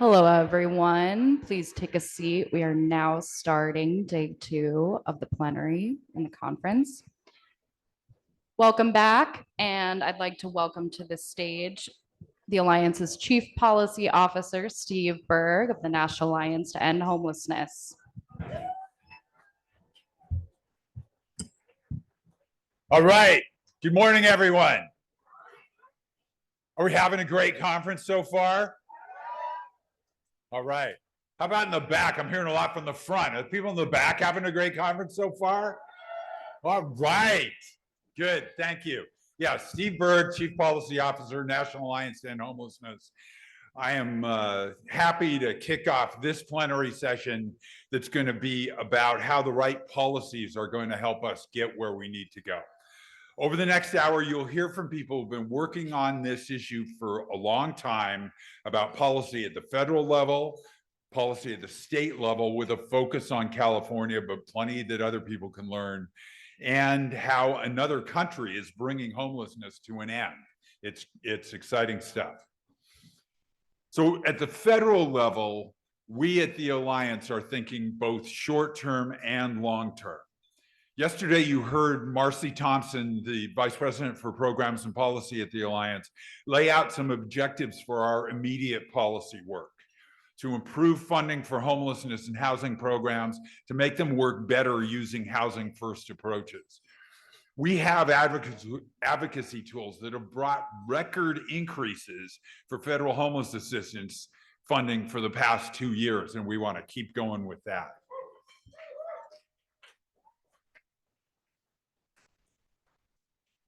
Hello, everyone. Please take a seat. We are now starting day 2 of the plenary in the conference. Welcome back, and I'd like to welcome to the stage the Alliance's Chief Policy Officer, Steve Berg of the National Alliance to End Homelessness. All right. Good morning, everyone. Are we having a great conference so far? All right. How about in the back? I'm hearing a lot from the front. Are people in the back having a great conference so far? All right. Good. Thank you. Yeah, Steve Berg, Chief Policy Officer, National Alliance to End Homelessness. I am happy to kick off this plenary session that's going to be about how the right policies are going to help us get where we need to go. Over the next hour, you'll hear from people who've been working on this issue for a long time about policy at the federal level, policy at the state level with a focus on California, but plenty that other people can learn, and how another country is bringing homelessness to an end. It's exciting stuff. So at the federal level, we at the Alliance are thinking both short-term and long-term. Yesterday, you heard Marcy Thompson, the Vice President for Programs and Policy at the Alliance, lay out some objectives for our immediate policy work to improve funding for homelessness and housing programs, to make them work better using housing-first approaches. We have advocacy tools that have brought record increases for federal homeless assistance funding for the past 2 years, and we want to keep going with that.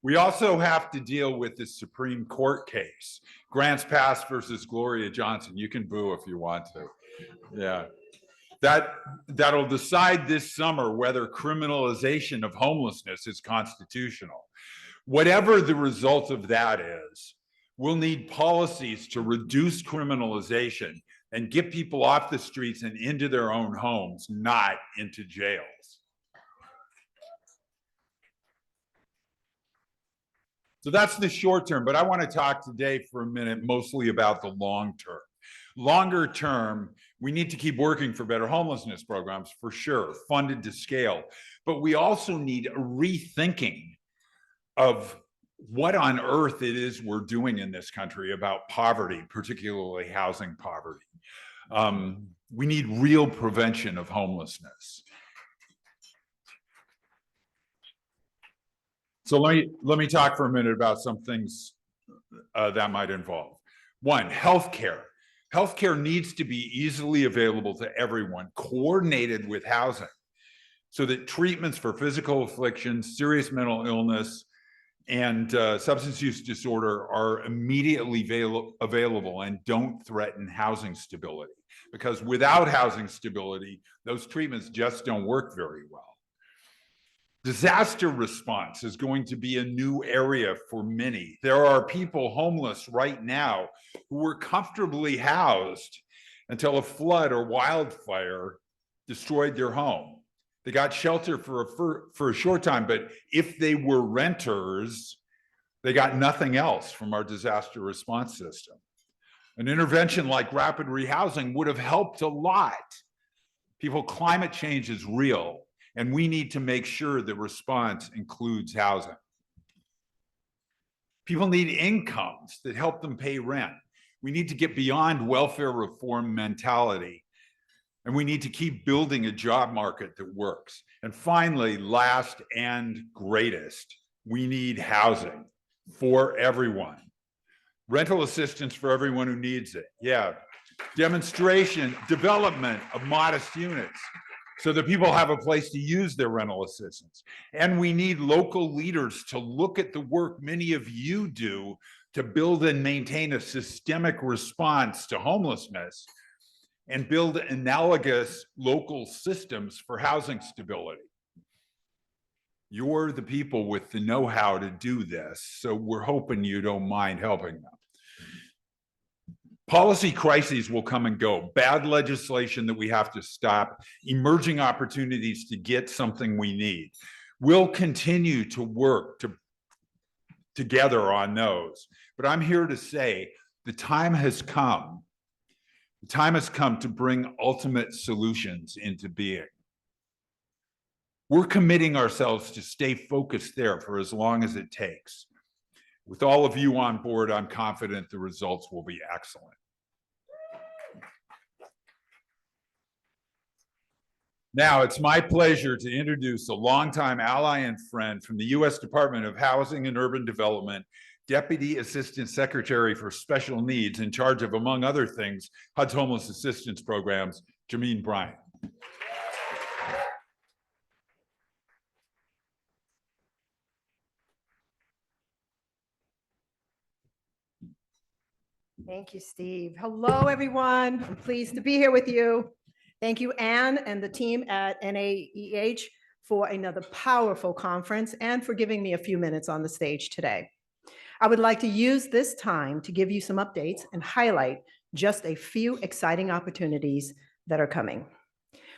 We also have to deal with the Supreme Court case, Grants Pass versus Gloria Johnson. You can boo if you want to. Yeah. That'll decide this summer whether criminalization of homelessness is constitutional. Whatever the result of that is, we'll need policies to reduce criminalization and get people off the streets and into their own homes, not into jails. So that's the short term, but I want to talk today for a minute mostly about the long term. Longer term, we need to keep working for better homelessness programs, for sure, funded to scale. But we also need a rethinking of what on earth it is we're doing in this country about poverty, particularly housing poverty. We need real prevention of homelessness. So let me talk for a minute about some things that might involve. One, healthcare. Healthcare needs to be easily available to everyone, coordinated with housing, so that treatments for physical afflictions, serious mental illness, and substance use disorder are immediately available and don't threaten housing stability. Because without housing stability, those treatments just don't work very well. Disaster response is going to be a new area for many. There are people homeless right now who were comfortably housed until a flood or wildfire destroyed their home. They got shelter for a short time, but if they were renters, they got nothing else from our disaster response system. An intervention like rapid rehousing would have helped a lot. Climate change is real. And we need to make sure the response includes housing. People need incomes that help them pay rent. We need to get beyond welfare reform mentality. And we need to keep building a job market that works. And finally, last and greatest, we need housing for everyone. Rental assistance for everyone who needs it. Yeah. Development of modest units, so that people have a place to use their rental assistance. And we need local leaders to look at the work many of you do to build and maintain a systemic response to homelessness and build analogous local systems for housing stability. You're the people with the know-how to do this, so we're hoping you don't mind helping them. Policy crises will come and go. Bad legislation that we have to stop, emerging opportunities to get something we need. We'll continue to work together on those. But I'm here to say the time has come The time has come to bring ultimate solutions into being. We're committing ourselves to stay focused there for as long as it takes. With all of you on board, I'm confident the results will be excellent. Now, it's my pleasure to introduce a longtime ally and friend from the U.S. Department of Housing and Urban Development, Deputy Assistant Secretary for Special Needs, in charge of, among other things, HUD's homeless assistance programs, Jemine Bryon. Thank you, Steve. Hello, everyone. I'm pleased to be here with you. Thank you, Anne and the team at NAEH for another powerful conference and for giving me a few minutes on the stage today. I would like to use this time to give you some updates and highlight just a few exciting opportunities that are coming.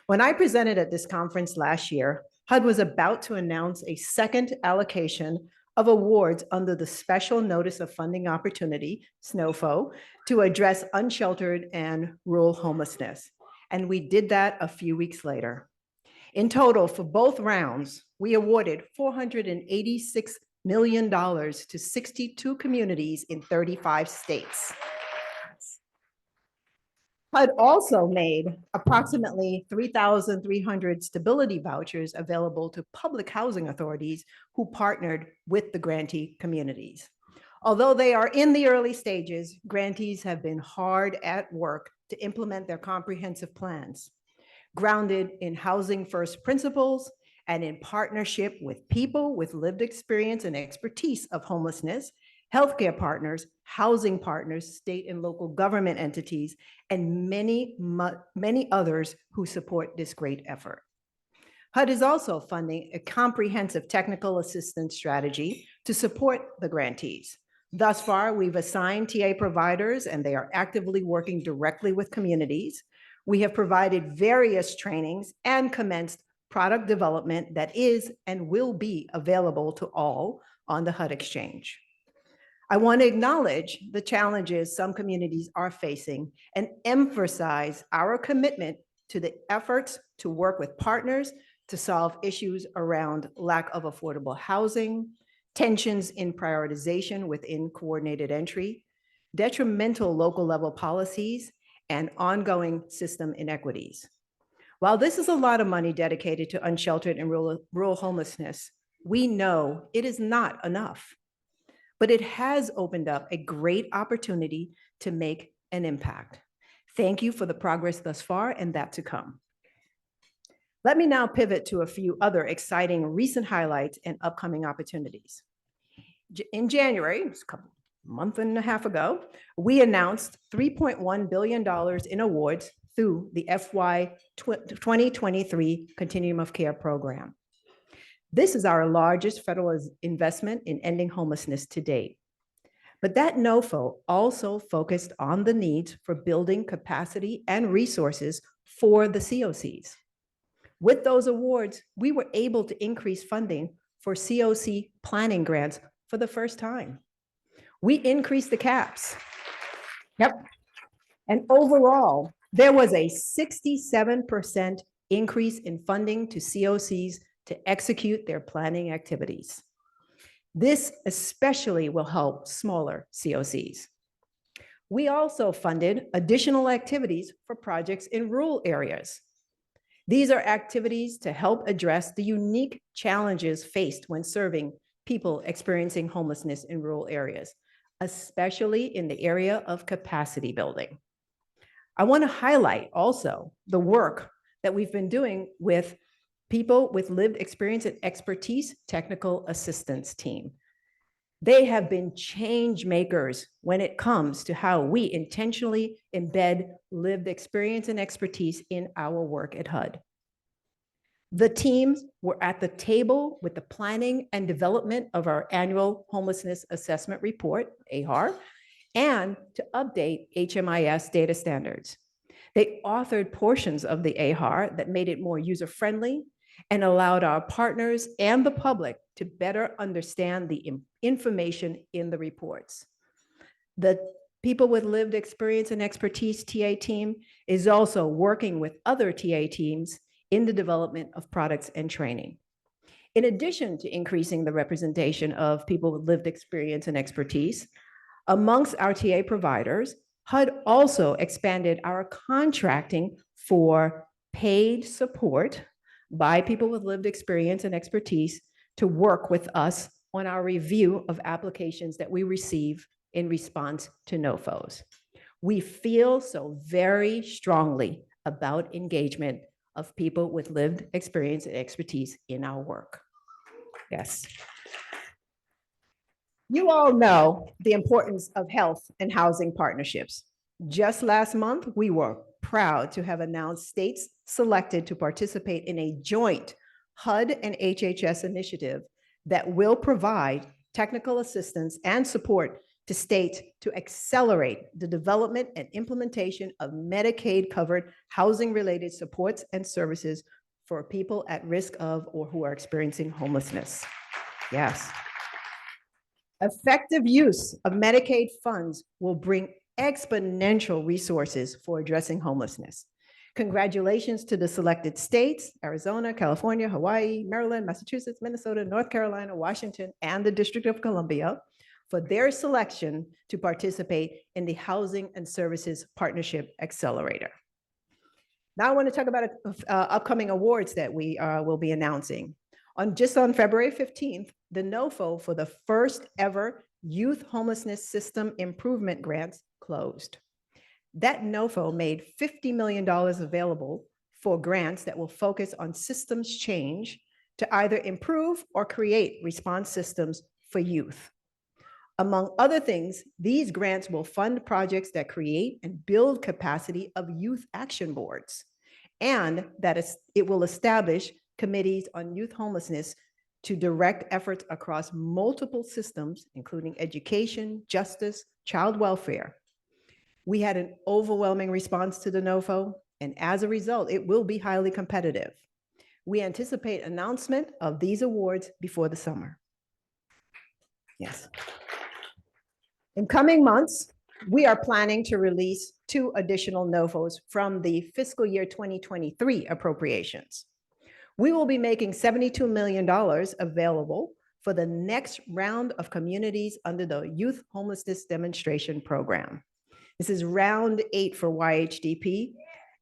When I presented at this conference last year, HUD was about to announce a second allocation of awards under the Special Notice of Funding Opportunity, SNOFO, to address unsheltered and rural homelessness. And we did that a few weeks later. In total, for both rounds, we awarded $486 million to 62 communities in 35 states. HUD also made approximately 3,300 stability vouchers available to public housing authorities who partnered with the grantee communities. Although they are in the early stages, grantees have been hard at work to implement their comprehensive plans, grounded in housing first principles and in partnership with people with lived experience and expertise of homelessness, healthcare partners, housing partners, state and local government entities, and many others who support this great effort. HUD is also funding a comprehensive technical assistance strategy to support the grantees. Thus far, we've assigned TA providers, and they are actively working directly with communities. We have provided various trainings and commenced product development that is and will be available to all on the HUD Exchange. I want to acknowledge the challenges some communities are facing and emphasize our commitment to the efforts to work with partners to solve issues around lack of affordable housing, tensions in prioritization within coordinated entry, detrimental local level policies, and ongoing system inequities. While this is a lot of money dedicated to unsheltered and rural homelessness, we know it is not enough. But it has opened up a great opportunity to make an impact. Thank you for the progress thus far and that to come. Let me now pivot to a few other exciting recent highlights and upcoming opportunities. In January, a month and a half ago, we announced $3.1 billion in awards through the FY 2023 Continuum of Care program. This is our largest federal investment in ending homelessness to date. But that NOFO also focused on the needs for building capacity and resources for the COCs. With those awards, we were able to increase funding for COC planning grants for the first time. We increased the caps. Yep. And overall, there was a 67% increase in funding to COCs to execute their planning activities. This especially will help smaller COCs. We also funded additional activities for projects in rural areas. These are activities to help address the unique challenges faced when serving people experiencing homelessness in rural areas, especially in the area of capacity building. I want to highlight also the work that we've been doing with people with lived experience and expertise technical assistance team. They have been change makers when it comes to how we intentionally embed lived experience and expertise in our work at HUD. The teams were at the table with the planning and development of our annual homelessness assessment report, AHAR, and to update HMIS data standards. They authored portions of the AHAR that made it more user-friendly and allowed our partners and the public to better understand the information in the reports. The People with lived experience and expertise TA team is also working with other TA teams in the development of products and training. In addition to increasing the representation of people with lived experience and expertise, amongst our TA providers, HUD also expanded our contracting for paid support by people with lived experience and expertise to work with us on our review of applications that we receive in response to NOFOs. We feel so very strongly about engagement of people with lived experience and expertise in our work. Yes. You all know the importance of health and housing partnerships. Just last month, we were proud to have announced states selected to participate in a joint HUD and HHS initiative that will provide technical assistance and support to states to accelerate the development and implementation of Medicaid-covered housing-related supports and services for people at risk of or who are experiencing homelessness. Yes. Effective use of Medicaid funds will bring exponential resources for addressing homelessness. Congratulations to the selected states, Arizona, California, Hawaii, Maryland, Massachusetts, Minnesota, North Carolina, Washington, and the District of Columbia for their selection to participate in the Housing and Services Partnership Accelerator. Now I want to talk about upcoming awards that we will be announcing. Just on February 15th, the NOFO for the first ever Youth Homelessness System Improvement Grants closed. That NOFO made $50 million available for grants that will focus on systems change to either improve or create response systems for youth. Among other things, these grants will fund projects that create and build capacity of youth action boards, and that it will establish committees on youth homelessness to direct efforts across multiple systems, including education, justice, child welfare. We had an overwhelming response to the NOFO, and as a result, it will be highly competitive. We anticipate announcement of these awards before the summer. Yes. In coming months, we are planning to release 2 additional NOFOs from the fiscal year 2023 appropriations. We will be making $72 million available for the next round of communities under the Youth Homelessness Demonstration Program. This is round 8 for YHDP,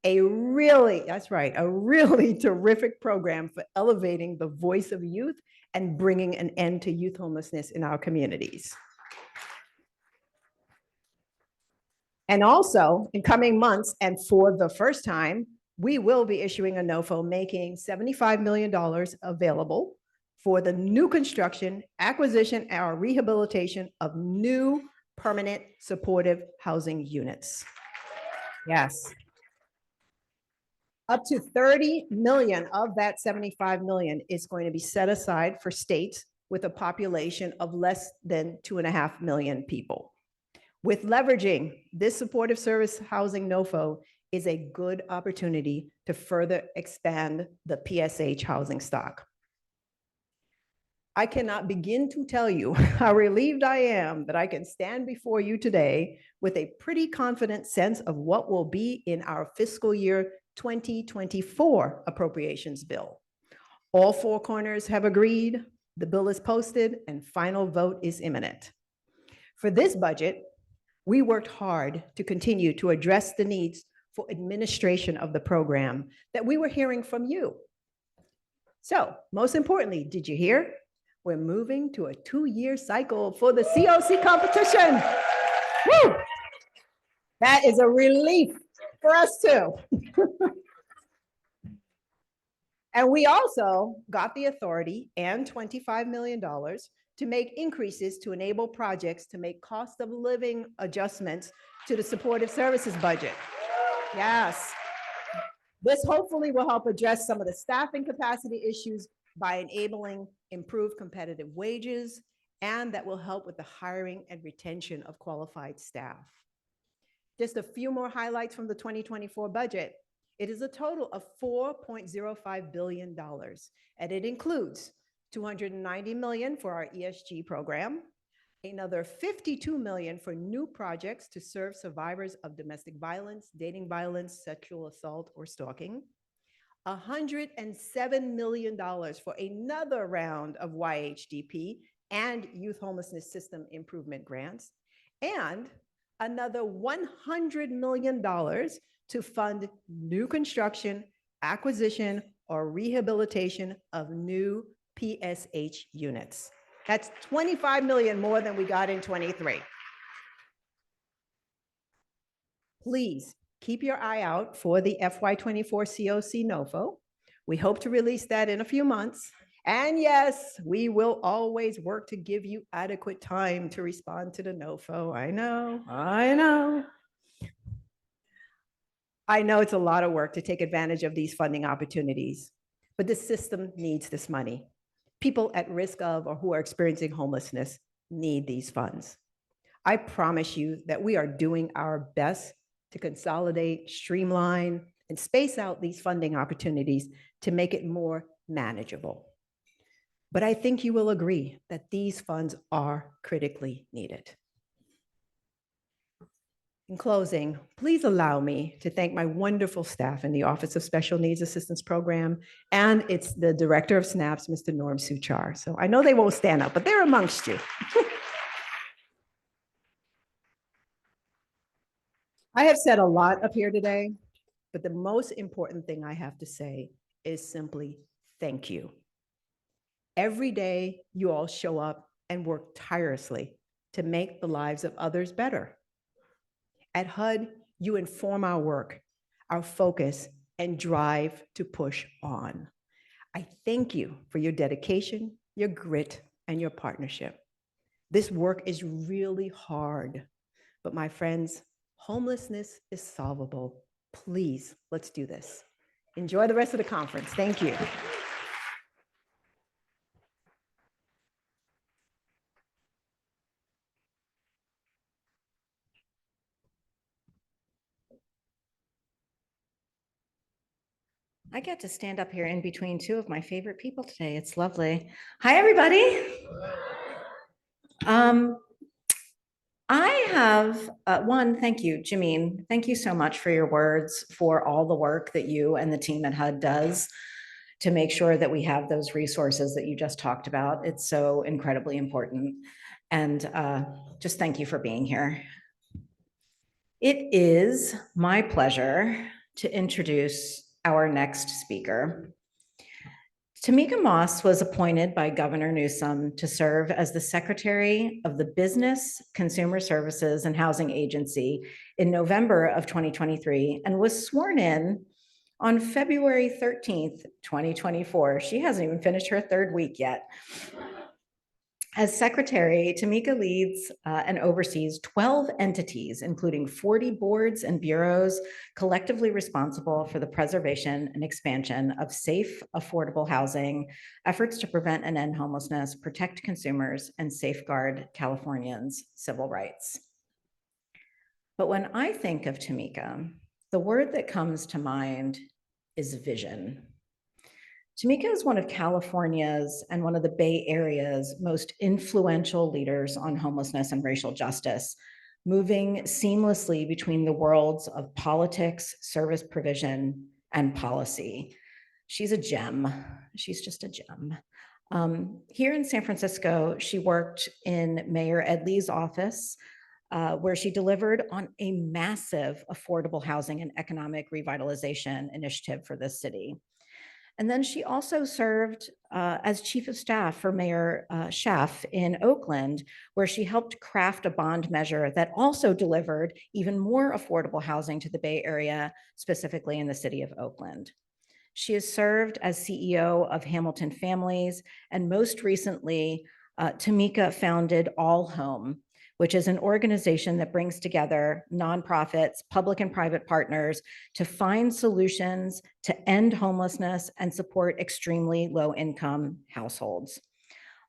that's right, a really terrific program for elevating the voice of youth and bringing an end to youth homelessness in our communities. And also, in coming months, and for the first time, we will be issuing a NOFO making $75 million available for the new construction, acquisition, or rehabilitation of new permanent supportive housing units. Yes. Up to 30 million of that 75 million is going to be set aside for states with a population of less than 2.5 million people. With leveraging this supportive service housing NOFO is a good opportunity to further expand the PSH housing stock. I cannot begin to tell you how relieved I am that I can stand before you today with a pretty confident sense of what will be in our fiscal year 2024 appropriations bill. All 4 corners have agreed, the bill is posted, and final vote is imminent. For this budget, we worked hard to continue to address the needs for administration of the program that we were hearing from you. So, most importantly, did you hear? We're moving to a 2-year cycle for the COC competition. Woo! That is a relief for us too. And we also got the authority and $25 million to make increases to enable projects to make cost of living adjustments to the supportive services budget. Yes. This hopefully will help address some of the staffing capacity issues by enabling improved competitive wages, and that will help with the hiring and retention of qualified staff. Just a few more highlights from the 2024 budget. It is a total of $4.05 billion, and it includes $290 million for our ESG program, Another 52 million for new projects to serve survivors of domestic violence, dating violence, sexual assault, or stalking. $107 million for another round of YHDP and youth homelessness system improvement grants, and another $100 million to fund new construction, acquisition, or rehabilitation of new PSH units. That's 25 million more than we got in 23. Please keep your eye out for the FY24 COC NOFO. We hope to release that in a few months. And yes, we will always work to give you adequate time to respond to the NOFO. I know. I know it's a lot of work to take advantage of these funding opportunities, but the system needs this money. People at risk of or who are experiencing homelessness need these funds. I promise you that we are doing our best to consolidate, streamline, and space out these funding opportunities to make it more manageable. But I think you will agree that these funds are critically needed. In closing, please allow me to thank my wonderful staff in the Office of Special Needs Assistance Program, and it's the Director of SNAPS, Mr. Norm Suchar. So I know they won't stand up, but they're amongst you. I have said a lot up here today, but the most important thing I have to say is simply thank you. Every day, you all show up and work tirelessly to make the lives of others better. At HUD, you inform our work, our focus, and drive to push on. I thank you for your dedication, your grit, and your partnership. This work is really hard, but my friends, homelessness is solvable. Please, let's do this. Enjoy the rest of the conference. Thank you. I get to stand up here in between two of my favorite people today. It's lovely. Hi, everybody. I have one, thank you, Jemine. Thank you so much for your words, for all the work that you and the team at HUD does to make sure that we have those resources that you just talked about. It's so incredibly important. And just thank you for being here. It is my pleasure to introduce our next speaker. Tomiquia Moss was appointed by Governor Newsom to serve as the Secretary of the Business, Consumer Services, and Housing Agency in November of 2023 and was sworn in on February 13th, 2024. She hasn't even finished her third week yet. As secretary, Tomiquia leads and oversees 12 entities, including 40 boards and bureaus, collectively responsible for the preservation and expansion of safe, affordable housing, efforts to prevent and end homelessness, protect consumers, and safeguard Californians' civil rights. But when I think of Tomiquia, the word that comes to mind is vision. Tomiquia is one of California's and one of the Bay Area's most influential leaders on homelessness and racial justice, moving seamlessly between the worlds of politics, service provision, and policy. She's a gem. She's just a gem. Here in San Francisco, she worked in Mayor Ed Lee's office, where she delivered on a massive affordable housing and economic revitalization initiative for this city. And then she also served as chief of staff for Mayor Schaaf in Oakland, where she helped craft a bond measure that also delivered even more affordable housing to the Bay Area, specifically in the city of Oakland. She has served as CEO of Hamilton Families, and most recently, Tomiquia founded All Home, which is an organization that brings together nonprofits, public and private partners to find solutions to end homelessness and support extremely low-income households.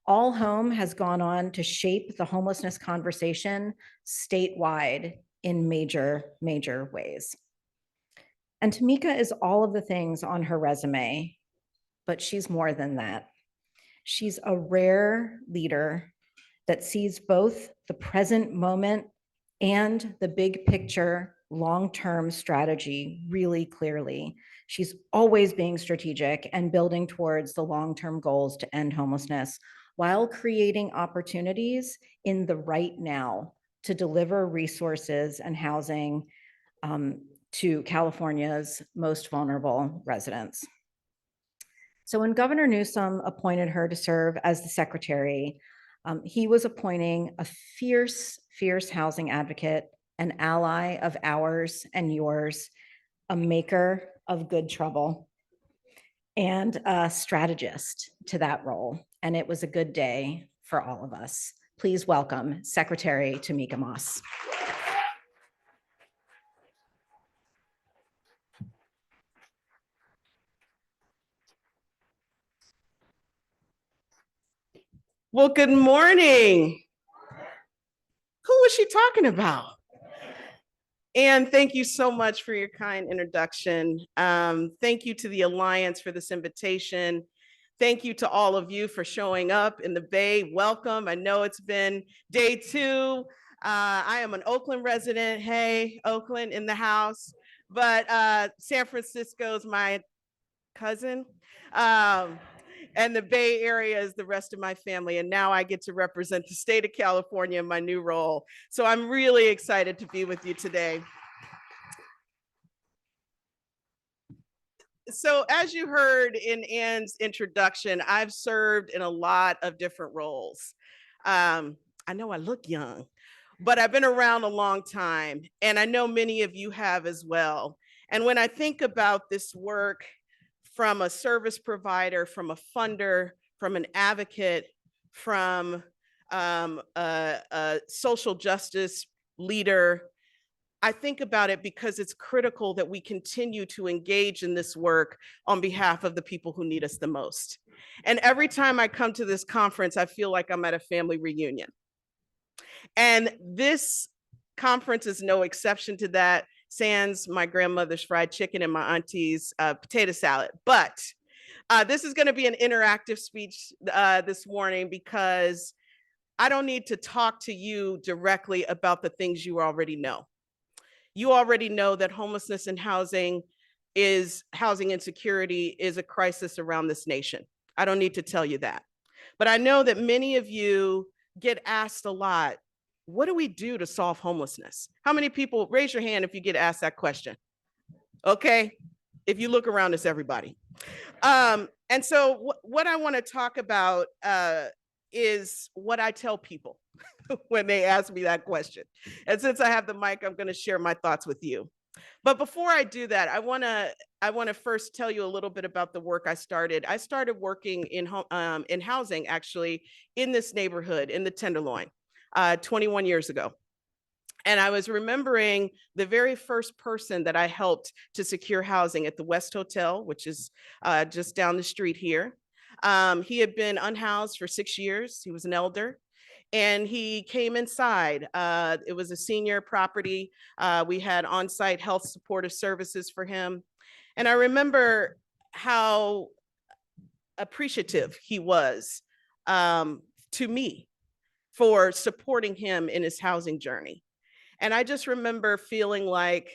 All Home has gone on to shape the homelessness conversation statewide in major, major ways. And Tomiquia is all of the things on her resume, but she's more than that. She's a rare leader. that sees both the present moment and the big picture long-term strategy really clearly. She's always being strategic and building towards the long-term goals to end homelessness while creating opportunities in the right now to deliver resources and housing to California's most vulnerable residents. So when Governor Newsom appointed her to serve as the secretary, he was appointing a fierce, fierce housing advocate, an ally of ours and yours, a maker of good trouble, and a strategist to that role. And it was a good day for all of us. Please welcome Secretary Tomiquia Moss. Well, good morning. Who was she talking about? And thank you so much for your kind introduction. Thank you to the Alliance for this invitation. Thank you to all of you for showing up in the Bay. Welcome. I know it's been day 2. I am an Oakland resident. Hey, Oakland in the house. But San Francisco is my cousin. And the Bay Area is the rest of my family. And now I get to represent the state of California in my new role. So I'm really excited to be with you today. So as you heard in Ann's introduction, I've served in a lot of different roles. I know I look young, but I've been around a long time. And I know many of you have as well. And when I think about this work, from a service provider, from a funder, from an advocate, from a social justice leader, I think about it because it's critical that we continue to engage in this work on behalf of the people who need us the most. And every time I come to this conference, I feel like I'm at a family reunion. And this conference is no exception to that. Sans my grandmother's fried chicken and my auntie's potato salad. But this is going to be an interactive speech this morning because I don't need to talk to you directly about the things you already know. You already know that homelessness and housing insecurity is a crisis around this nation. I don't need to tell you that. But I know that many of you get asked a lot, what do we do to solve homelessness? How many people, raise your hand if you get asked that question? Okay, if you look around, it's everybody. And so what I want to talk about is what I tell people when they ask me that question. And since I have the mic, I'm going to share my thoughts with you. But before I do that, I want to first tell you a little bit about the work I started. I started working in housing, actually, in this neighborhood, in the Tenderloin. 21 years ago. And I was remembering the very first person that I helped to secure housing at the West Hotel, which is just down the street here. He had been unhoused for 6 years. He was an elder. And he came inside. It was a senior property. We had on-site health supportive services for him. And I remember how appreciative he was to me for supporting him in his housing journey. And I just remember feeling like,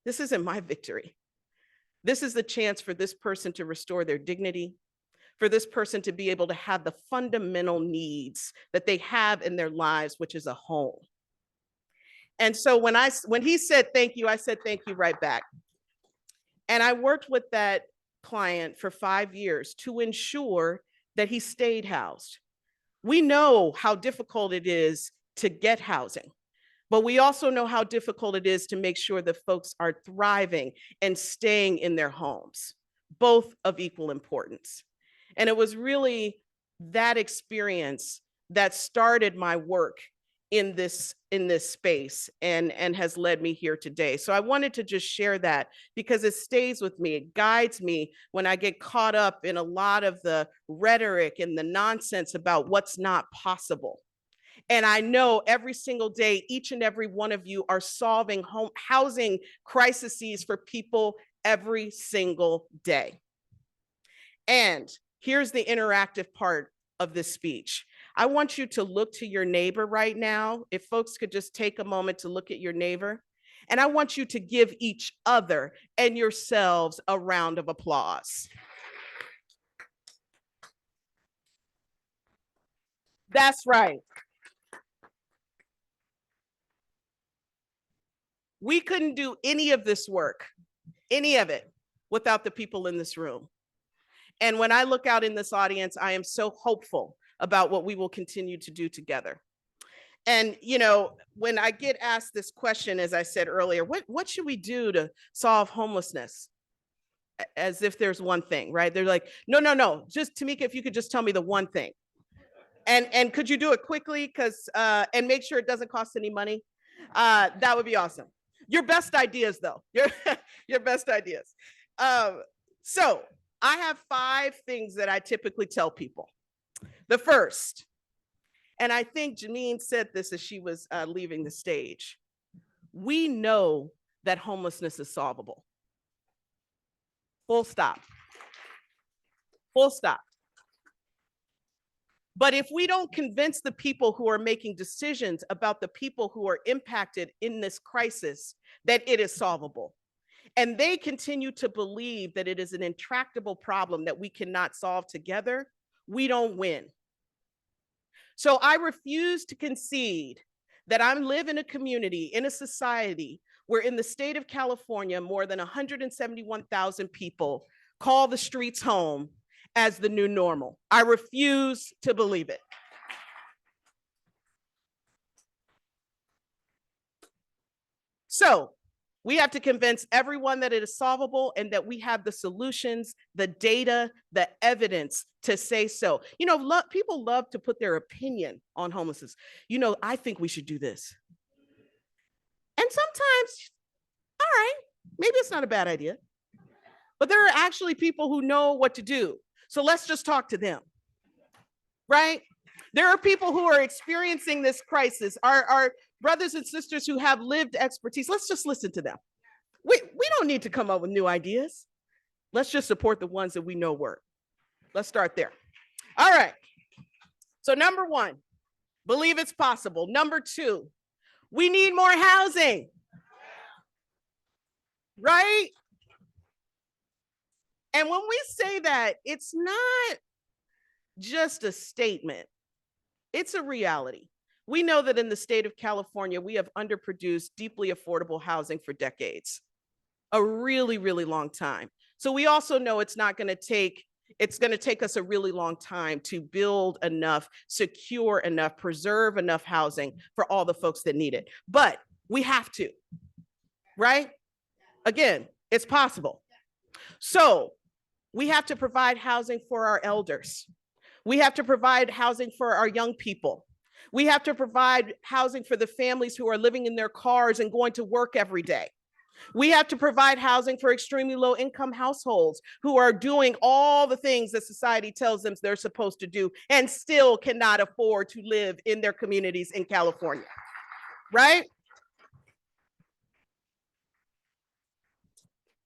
this isn't my victory. This is the chance for this person to restore their dignity, for this person to be able to have the fundamental needs that they have in their lives, which is a home. And so when he said thank you, I said thank you right back. And I worked with that client for 5 years to ensure that he stayed housed. We know how difficult it is to get housing, but we also know how difficult it is to make sure that folks are thriving and staying in their homes, both of equal importance. And it was really that experience that started my work in this space and has led me here today. So I wanted to just share that because it stays with me. It guides me when I get caught up in a lot of the rhetoric and the nonsense about what's not possible. And I know every single day, each and every one of you are solving housing crises for people every single day. And here's the interactive part of this speech. I want you to look to your neighbor right now. If folks could just take a moment to look at your neighbor. And I want you to give each other and yourselves a round of applause. That's right. We couldn't do any of this work, any of it, without the people in this room. And when I look out in this audience, I am so hopeful about what we will continue to do together. And, you know, when I get asked this question, as I said earlier, what should we do to solve homelessness? As if there's one thing, right? They're like, no, just Tomiquia, if you could just tell me the one thing. And could you do it quickly? And make sure it doesn't cost any money. That would be awesome. Your best ideas though, your best ideas. So I have 5 things that I typically tell people. The first, and I think Jemine said this as she was leaving the stage, we know that homelessness is solvable. Full stop. Full stop. But if we don't convince the people who are making decisions about the people who are impacted in this crisis that it is solvable, and they continue to believe that it is an intractable problem that we cannot solve together, we don't win. So I refuse to concede that I live in a community, in a society where in the state of California, more than 171,000 people call the streets home as the new normal. I refuse to believe it. So we have to convince everyone that it is solvable and that we have the solutions, the data, the evidence to say so. You know, people love to put their opinion on homelessness. You know, I think we should do this. And sometimes, all right, maybe it's not a bad idea, but there are actually people who know what to do. So let's just talk to them, right? There are people who are experiencing this crisis, our brothers and sisters who have lived expertise. Let's just listen to them. We don't need to come up with new ideas. Let's just support the ones that we know work. Let's start there. All right. So number 1, believe it's possible. Number 2, we need more housing, right? And when we say that, it's not just a statement, it's a reality. We know that in the state of California, we have underproduced deeply affordable housing for decades, a really, really long time. So we also know it's going to take us a really long time to build enough, secure enough, preserve enough housing for all the folks that need it. But we have to, right? Again, it's possible. So we have to provide housing for our elders. We have to provide housing for our young people. We have to provide housing for the families who are living in their cars and going to work every day. We have to provide housing for extremely low income households who are doing all the things that society tells them they're supposed to do and still cannot afford to live in their communities in California, right?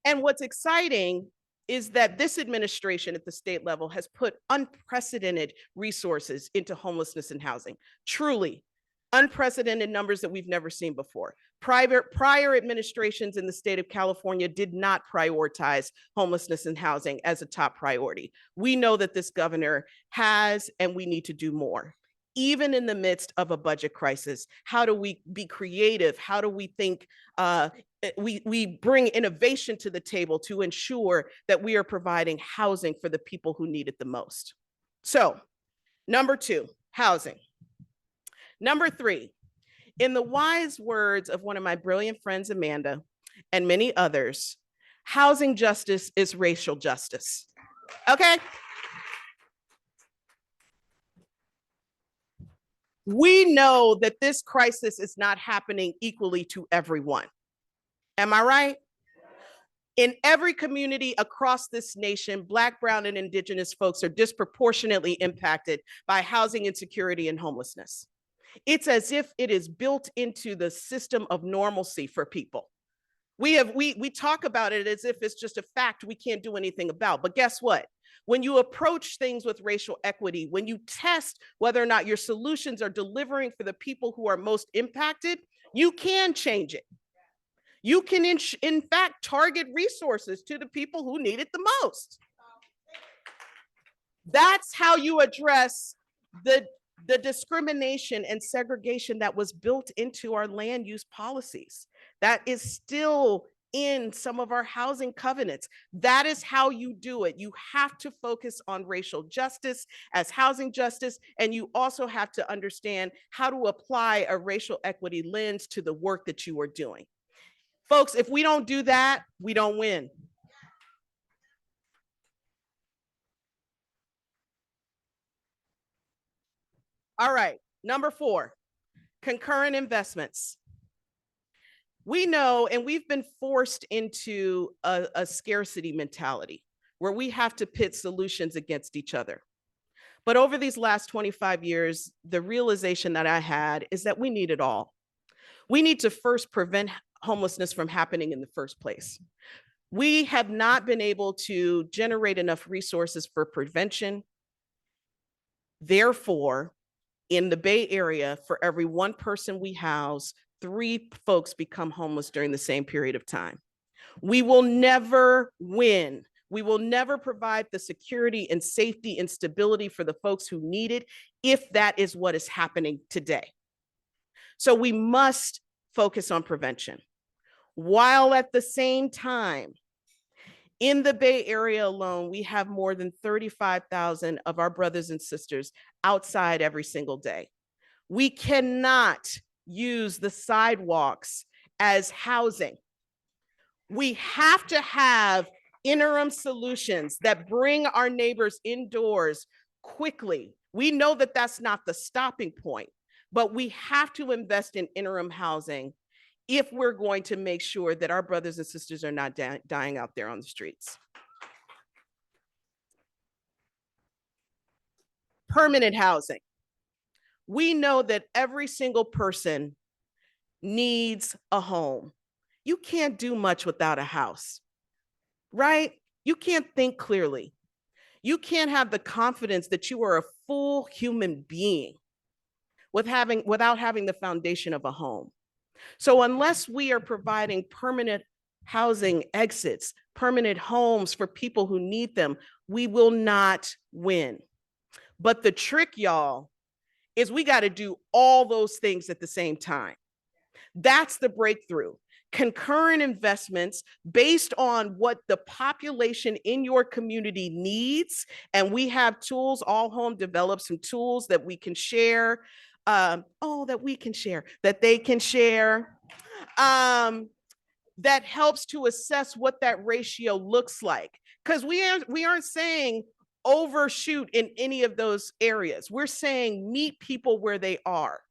And what's exciting is that this administration at the state level has put unprecedented resources into homelessness and housing, truly unprecedented numbers that we've never seen before. Prior administrations in the state of California did not prioritize homelessness and housing as a top priority. We know that this governor has, and we need to do more. Even in the midst of a budget crisis, how do we be creative? How do we think we bring innovation to the table to ensure that we are providing housing for the people who need it the most? So, number 2, housing. Number 3, in the wise words of one of my brilliant friends, Amanda, and many others, housing justice is racial justice. Okay? We know that this crisis is not happening equally to everyone. Am I right? In every community across this nation, Black, Brown, and Indigenous folks are disproportionately impacted by housing insecurity and homelessness. It's as if it is built into the system of normalcy for people. We talk about it as if it's just a fact we can't do anything about, but guess what? when you approach things with racial equity, when you test whether or not your solutions are delivering for the people who are most impacted, you can change it. You can, in fact, target resources to the people who need it the most. That's how you address the discrimination and segregation that was built into our land use policies. That is still in some of our housing covenants. That is how you do it. You have to focus on racial justice as housing justice, and you also have to understand how to apply a racial equity lens to the work that you are doing. Folks, if we don't do that, we don't win. All right, number 4, concurrent investments. We know, and we've been forced into a scarcity mentality where we have to pit solutions against each other. But over these last 25 years, the realization that I had is that we need it all. We need to first prevent homelessness from happening in the first place. We have not been able to generate enough resources for prevention. Therefore, in the Bay Area, for every 1 person we house, 3 folks become homeless during the same period of time. We will never win. We will never provide the security and safety and stability for the folks who need it if that is what is happening today. So we must focus on prevention, while at the same time, in the Bay Area alone, we have more than 35,000 of our brothers and sisters outside every single day. We cannot use the sidewalks as housing. We have to have interim solutions that bring our neighbors indoors quickly. We know that that's not the stopping point, but we have to invest in interim housing if we're going to make sure that our brothers and sisters are not dying out there on the streets. Permanent housing. We know that every single person needs a home. You can't do much without a house, right? You can't think clearly. You can't have the confidence that you are a full human being without having the foundation of a home. So unless we are providing permanent housing exits, permanent homes for people who need them, we will not win. But the trick, y'all, is we got to do all those things at the same time. That's the breakthrough. Concurrent investments based on what the population in your community needs. And we have tools, All Home developed some tools that we can share. That they can share. That helps to assess what that ratio looks like. Because we aren't saying overshoot in any of those areas. We're saying meet people where they are.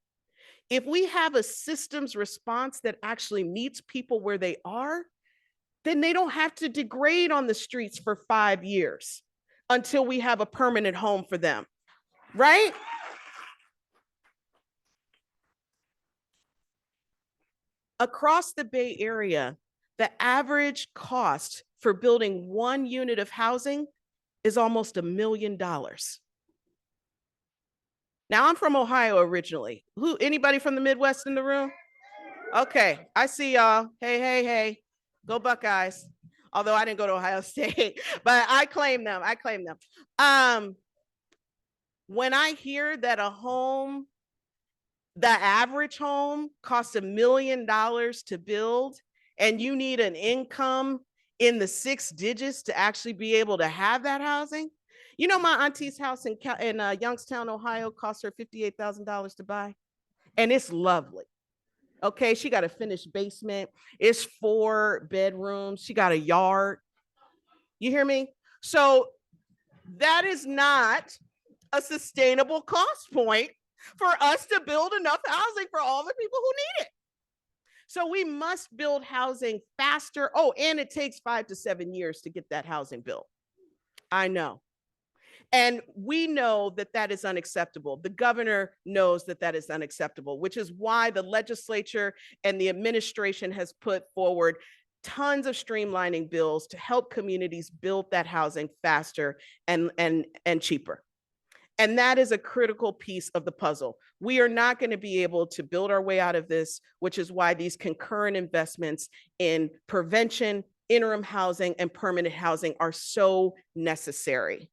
If we have a systems response that actually meets people where they are, then they don't have to degrade on the streets for 5 years until we have a permanent home for them, right? Across the Bay Area, the average cost for building 1 unit of housing is almost $1 million. Now, I'm from Ohio originally. Anybody from the Midwest in the room? Okay, I see y'all. Hey, go Buckeyes. Although I didn't go to Ohio State, but I claim them. When I hear that the average home costs $1 million to build, and you need an income in the 6 digits to actually be able to have that housing. You know, my auntie's house in Youngstown, Ohio, cost her $58,000 to buy, and it's lovely. Okay, she got a finished basement. It's 4 bedrooms. She got a yard. You hear me? So that is not a sustainable cost point for us to build enough housing for all the people who need it. So we must build housing faster. Oh, and it takes 5 to 7 years to get that housing built. I know. And we know that that is unacceptable. The governor knows that that is unacceptable, which is why the legislature and the administration has put forward tons of streamlining bills to help communities build that housing faster and cheaper. And that is a critical piece of the puzzle. We are not going to be able to build our way out of this, which is why these concurrent investments in prevention, interim housing, and permanent housing are so necessary.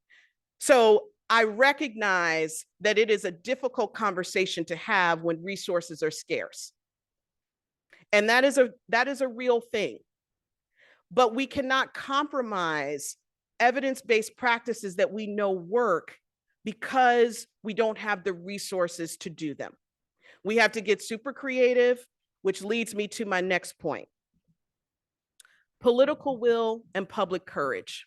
So I recognize that it is a difficult conversation to have when resources are scarce. And that is a real thing. But we cannot compromise evidence-based practices that we know work because we don't have the resources to do them. We have to get super creative, which leads me to my next point. Political will and public courage.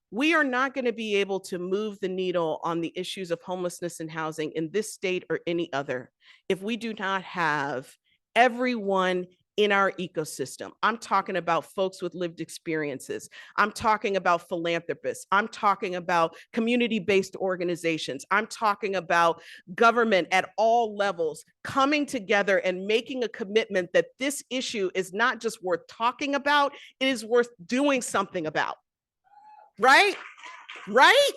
We are not going to be able to move the needle on the issues of homelessness and housing in this state or any other if we do not have everyone in our ecosystem. I'm talking about folks with lived experiences. I'm talking about philanthropists. I'm talking about community-based organizations. I'm talking about government at all levels coming together and making a commitment that this issue is not just worth talking about, it is worth doing something about. Right? Right?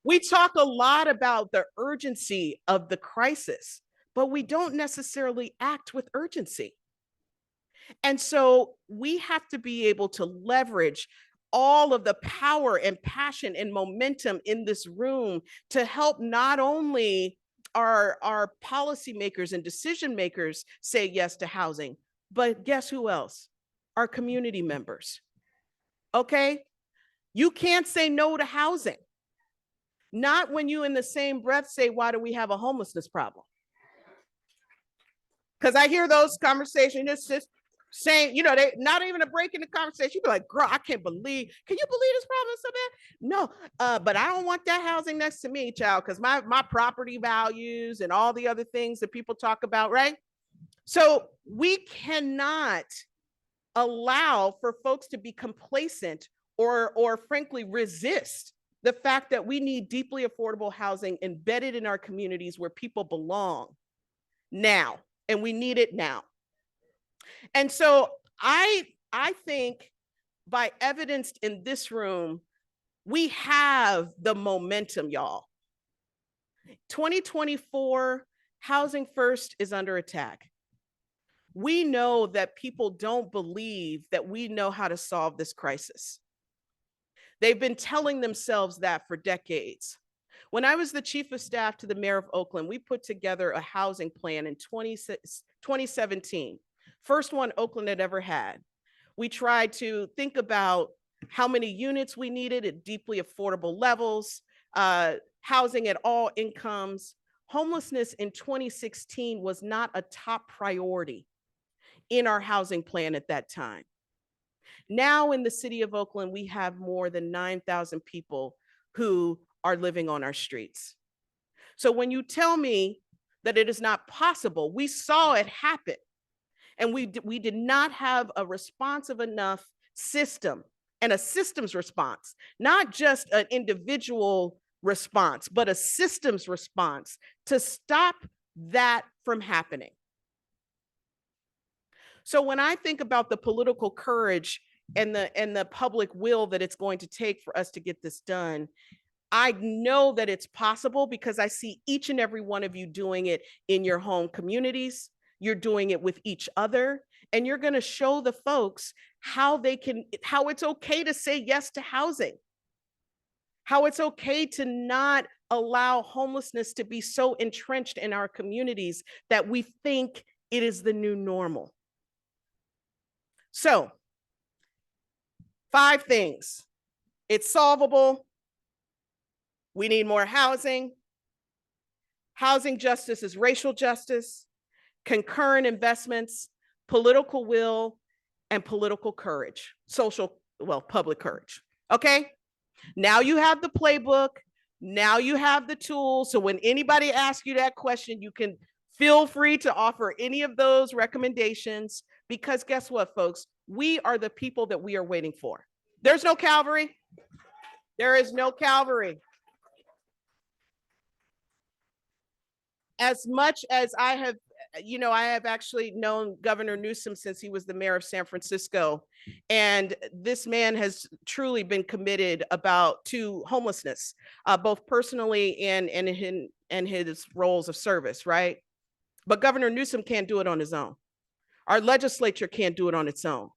We talk a lot about the urgency of the crisis, but we don't necessarily act with urgency. And so we have to be able to leverage all of the power and passion and momentum in this room to help not only our policymakers and decision makers say yes to housing, but guess who else? Our community members. Okay? You can't say no to housing. Not when you in the same breath say, why do we have a homelessness problem? Because I hear those conversations, it's just saying, you know, they not even a break in the conversation. You be like, girl, I can't believe, can you believe this problem is so bad? No, but I don't want that housing next to me, child, because my property values and all the other things that people talk about, right? So we cannot allow for folks to be complacent or frankly resist the fact that we need deeply affordable housing embedded in our communities where people belong now, and we need it now. And so I think by evidenced in this room, we have the momentum, y'all. 2024, Housing First is under attack. We know that people don't believe that we know how to solve this crisis. They've been telling themselves that for decades. When I was the chief of staff to the mayor of Oakland, we put together a housing plan in 2017, first one Oakland had ever had. We tried to think about how many units we needed at deeply affordable levels, housing at all incomes. Homelessness in 2016 was not a top priority in our housing plan at that time. Now in the city of Oakland, we have more than 9,000 people who are living on our streets. So when you tell me that it is not possible, we saw it happen. And we did not have a responsive enough system and a systems response, not just an individual response, but a systems response to stop that from happening. So when I think about the political courage and the public will that it's going to take for us to get this done, I know that it's possible because I see each and every one of you doing it in your home communities. You're doing it with each other, and you're going to show the folks how it's okay to say yes to housing, how it's okay to not allow homelessness to be so entrenched in our communities that we think it is the new normal. So, 5 things. It's solvable. We need more housing. Housing justice is racial justice, concurrent investments, political will, and political courage, public courage. Okay? Now you have the playbook. Now you have the tools. So when anybody asks you that question, you can feel free to offer any of those recommendations, because guess what, folks? We are the people that we are waiting for. There's no Calvary. There is no Calvary. As much as I have you know, I have actually known Governor Newsom since he was the mayor of San Francisco. And this man has truly been committed to homelessness, both personally and in his roles of service, right? But Governor Newsom can't do it on his own. Our legislature can't do it on its own.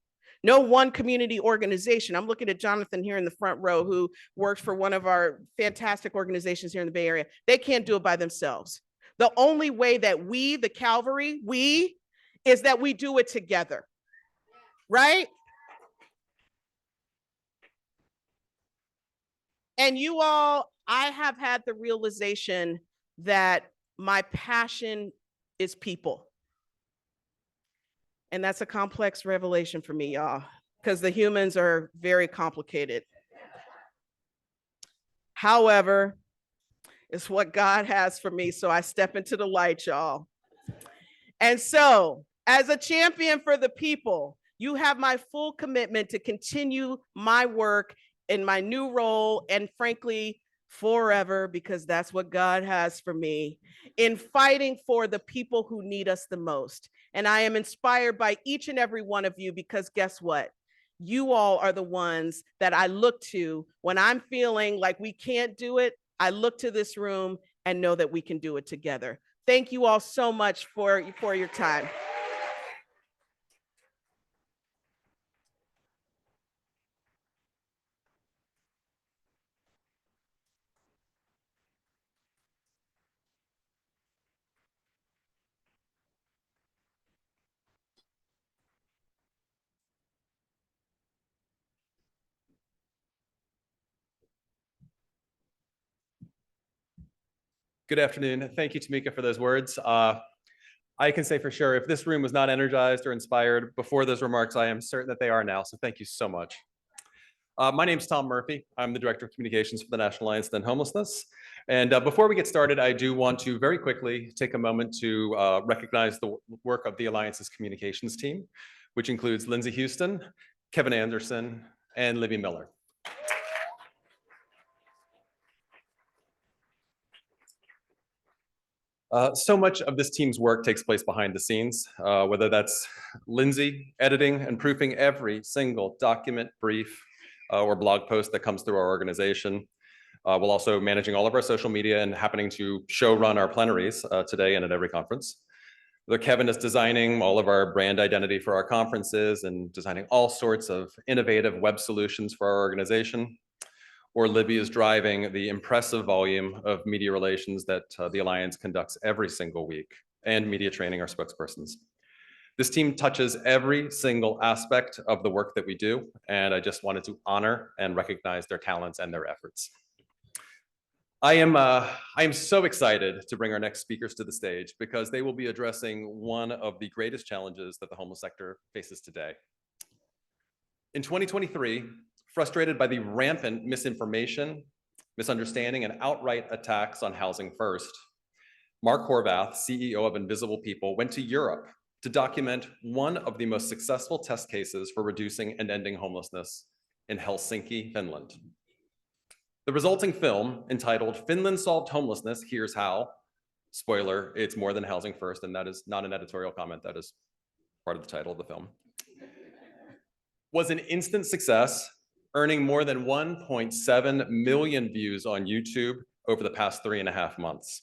No one community organization. I'm looking at Jonathan here in the front row, who works for one of our fantastic organizations here in the Bay Area. They can't do it by themselves. The only way that we, the Calvary, is that we do it together, right? And you all, I have had the realization that my passion is people. And that's a complex revelation for me, y'all, because the humans are very complicated. However, it's what God has for me, so I step into the light, y'all. And so, as a champion for the people, you have my full commitment to continue my work in my new role, and frankly, forever, because that's what God has for me, in fighting for the people who need us the most. And I am inspired by each and every one of you, because guess what? You all are the ones that I look to when I'm feeling like we can't do it. I look to this room and know that we can do it together. Thank you all so much for your time. Good afternoon. Thank you, Tomiquia, for those words. I can say for sure, if this room was not energized or inspired before those remarks, I am certain that they are now. So thank you so much. My name is Tom Murphy. I'm the Director of Communications for the National Alliance to End Homelessness. And before we get started, I do want to very quickly take a moment to recognize the work of the Alliance's communications team, which includes Lindsay Houston, Kevin Anderson, and Libby Miller. So much of this team's work takes place behind the scenes, whether that's Lindsay editing and proofing every single document, brief, or blog post that comes through our organization. While also managing all of our social media and happening to show run our plenaries today and at every conference. Kevin is designing all of our brand identity for our conferences and designing all sorts of innovative web solutions for our organization. Or Libby is driving the impressive volume of media relations that the Alliance conducts every single week, and media training our spokespersons. This team touches every single aspect of the work that we do, and I just wanted to honor and recognize their talents and their efforts. I am so excited to bring our next speakers to the stage, because they will be addressing one of the greatest challenges that the homeless sector faces today. In 2023, frustrated by the rampant misinformation, misunderstanding, and outright attacks on Housing First, Mark Horvath, CEO of Invisible People, went to Europe to document one of the most successful test cases for reducing and ending homelessness in Helsinki, Finland. The resulting film, entitled "Finland Solved Homelessness, Here's How," spoiler, it's more than Housing First, and that is not an editorial comment, that is part of the title of the film, was an instant success, earning more than 1.7 million views on YouTube over the past 3.5 months.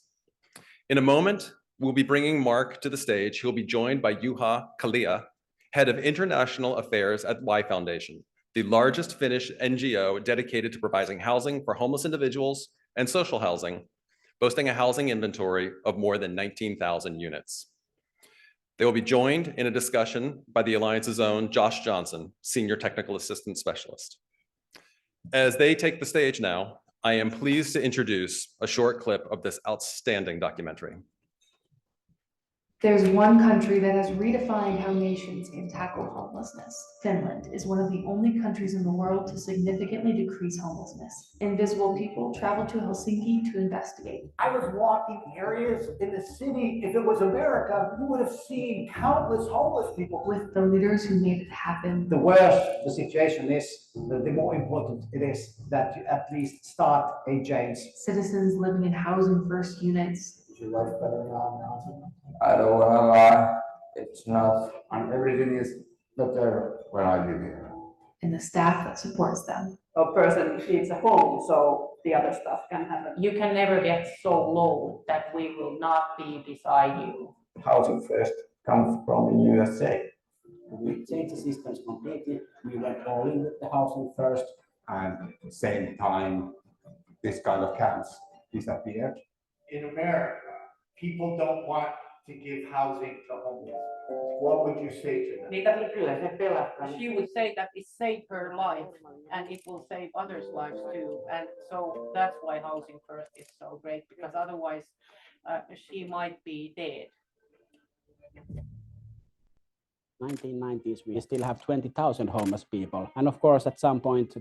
In a moment, we'll be bringing Mark to the stage. He'll be joined by Juha, Kahlia, Head of International Affairs at Y Foundation, the largest Finnish NGO dedicated to providing housing for homeless individuals and social housing, boasting a housing inventory of more than 19,000 units. They will be joined in a discussion by the Alliance's own Josh Johnson, Senior Technical Assistant Specialist. As they take the stage now, I am pleased to introduce a short clip of this outstanding documentary. There's one country that has redefined how nations can tackle homelessness. Finland is one of the only countries in the world to significantly decrease homelessness. Invisible People traveled to Helsinki to investigate. I was walking areas in the city. If it was America, you would have seen countless homeless people. With the leaders who made it happen. The worse the situation is, the more important it is that you at least start a change. Citizens living in Housing First units. Is your life better now in housing? I don't wanna lie, it's not. And everything is better when I live here. And the staff that supports them. A person needs a home, so the other stuff can happen. You can never get so low that we will not be beside you. Housing First comes from the USA. We changed the systems completely. We went all in with the Housing First. And at the same time, this kind of camps disappeared. In America, people don't want to give housing to homeless. What would you say to them? She would say that it saved her life and it will save others' lives too. And so that's why Housing First is so great, because otherwise she might be dead. 1990s, we still have 20,000 homeless people. And of course, at some point,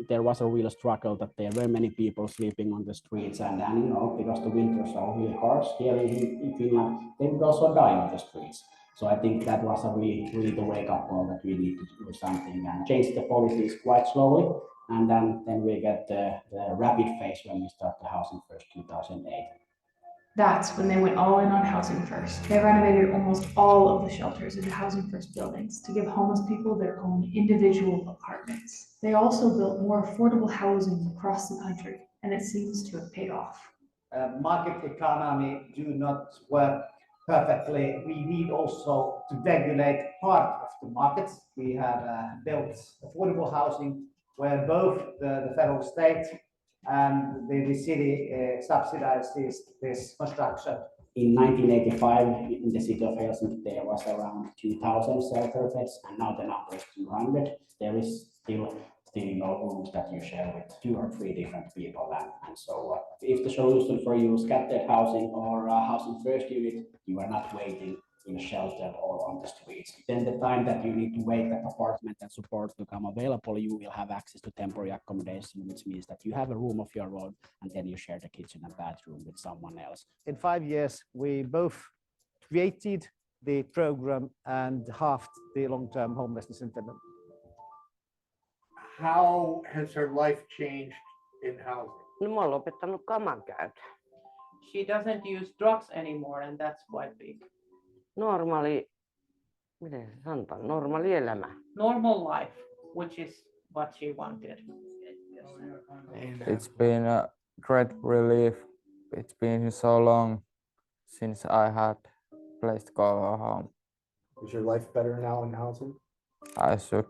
there was a real struggle that there were many people sleeping on the streets. And you know, because the winters are really harsh here in Finland, they would also die on the streets. So I think that was a really the wake-up call that we need to do something and change the policies quite slowly. And then we get the rapid phase when we start the Housing First 2008. That's when they went all in on Housing First. They renovated almost all of the shelters in the Housing First buildings to give homeless people their own individual apartments. They also built more affordable housing across the country, and it seems to have paid off. Market economy do not work perfectly. We need also to regulate part of the markets. We have built affordable housing where both the federal state and the city subsidizes this construction. In 1985, in the city of Helsinki, there was around 2,000 shelter beds, and now the number is 200. There is still no rooms that you share with 2 or 3 different people. And so if the solution for you is scattered housing or Housing First unit, you are not waiting in a shelter or on the streets. Then the time that you need to wait that apartment and support become available, you will have access to temporary accommodation, which means that you have a room of your own and then you share the kitchen and bathroom with someone else. In 5 years, we both created the program and halved the long-term homelessness in Finland. How has her life changed in housing? No, mä oon lopettanut kaman käytön. She doesn't use drugs anymore, and that's quite big. Miten se sanotaan, normaali elämä. Normal life, which is what she wanted. It's been a great relief. It's been so long since I had a place to go home. Is your life better now in housing? I should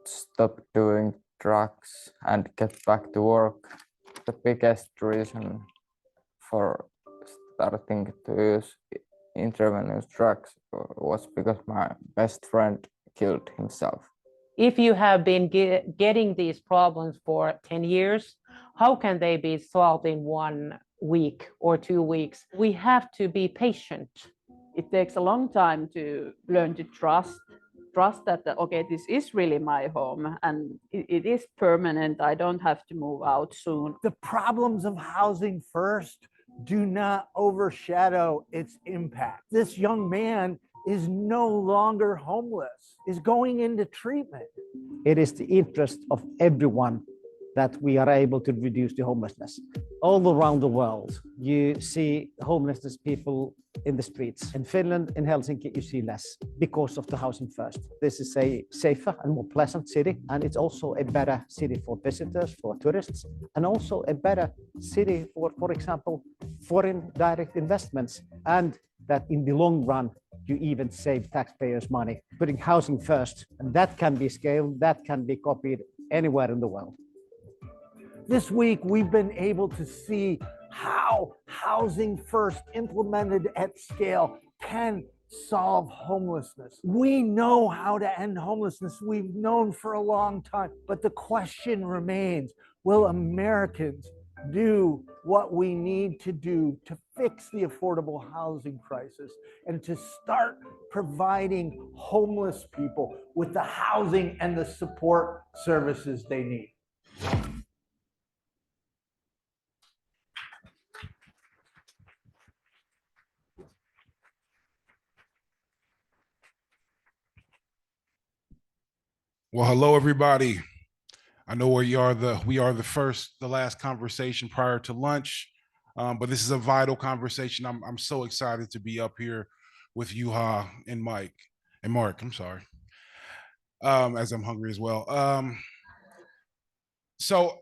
stop doing drugs and get back to work. The biggest reason for starting to use intravenous drugs was because my best friend killed himself. If you have been getting these problems for 10 years, how can they be solved in 1 week or 2 weeks? We have to be patient. It takes a long time to learn to trust that, okay, this is really my home and it is permanent. I don't have to move out soon. The problems of Housing First do not overshadow its impact. This young man is no longer homeless, is going into treatment. It is the interest of everyone that we are able to reduce the homelessness. All around the world, you see homelessness people in the streets. In Finland, in Helsinki, you see less because of the Housing First. This is a safer and more pleasant city, and it's also a better city for visitors, for tourists, and also a better city for example, foreign direct investments, and that in the long run, you even save taxpayers' money. Putting Housing First, and that can be scaled, that can be copied anywhere in the world. This week, we've been able to see how Housing First implemented at scale can solve homelessness. We know how to end homelessness. We've known for a long time, but the question remains, will Americans do what we need to do to fix the affordable housing crisis and to start providing homeless people with the housing and the support services they need? Well, hello, everybody. I know we are the last conversation prior to lunch. But this is a vital conversation. I'm so excited to be up here with Juha and Mike and Mark. I'm sorry, as I'm hungry as well. So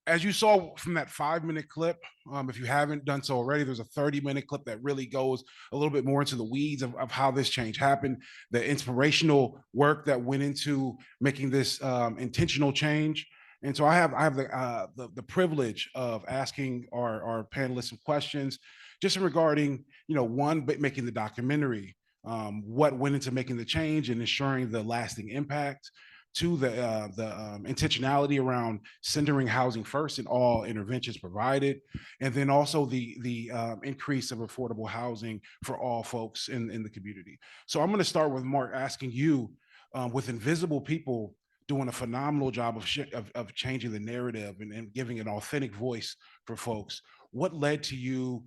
as you saw from that 5-minute clip, if you haven't done so already, there's a 30-minute clip that really goes a little bit more into the weeds of how this change happened, the inspirational work that went into making this intentional change. And so I have the privilege of asking our panelists some questions just regarding, one, making the documentary, what went into making the change and ensuring the lasting impact. Two, the intentionality around centering housing first in all interventions provided, and then also the increase of affordable housing for all folks in the community. So I'm going to start with Mark, asking you, with Invisible People doing a phenomenal job of changing the narrative and giving an authentic voice for folks, what led to you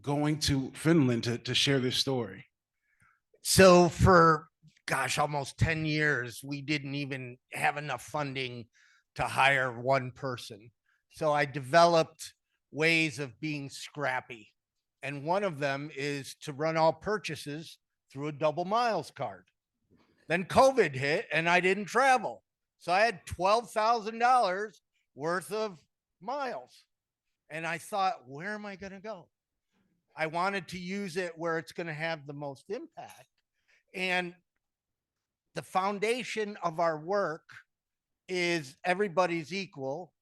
going to Finland to share this story? So for almost 10 years, we didn't even have enough funding to hire one person. So I developed ways of being scrappy. And one of them is to run all purchases through a double miles card. Then COVID hit and I didn't travel. So I had $12,000 worth of miles. And I thought, where am I going to go? I wanted to use it where it's going to have the most impact. And the foundation of our work is everybody's equal,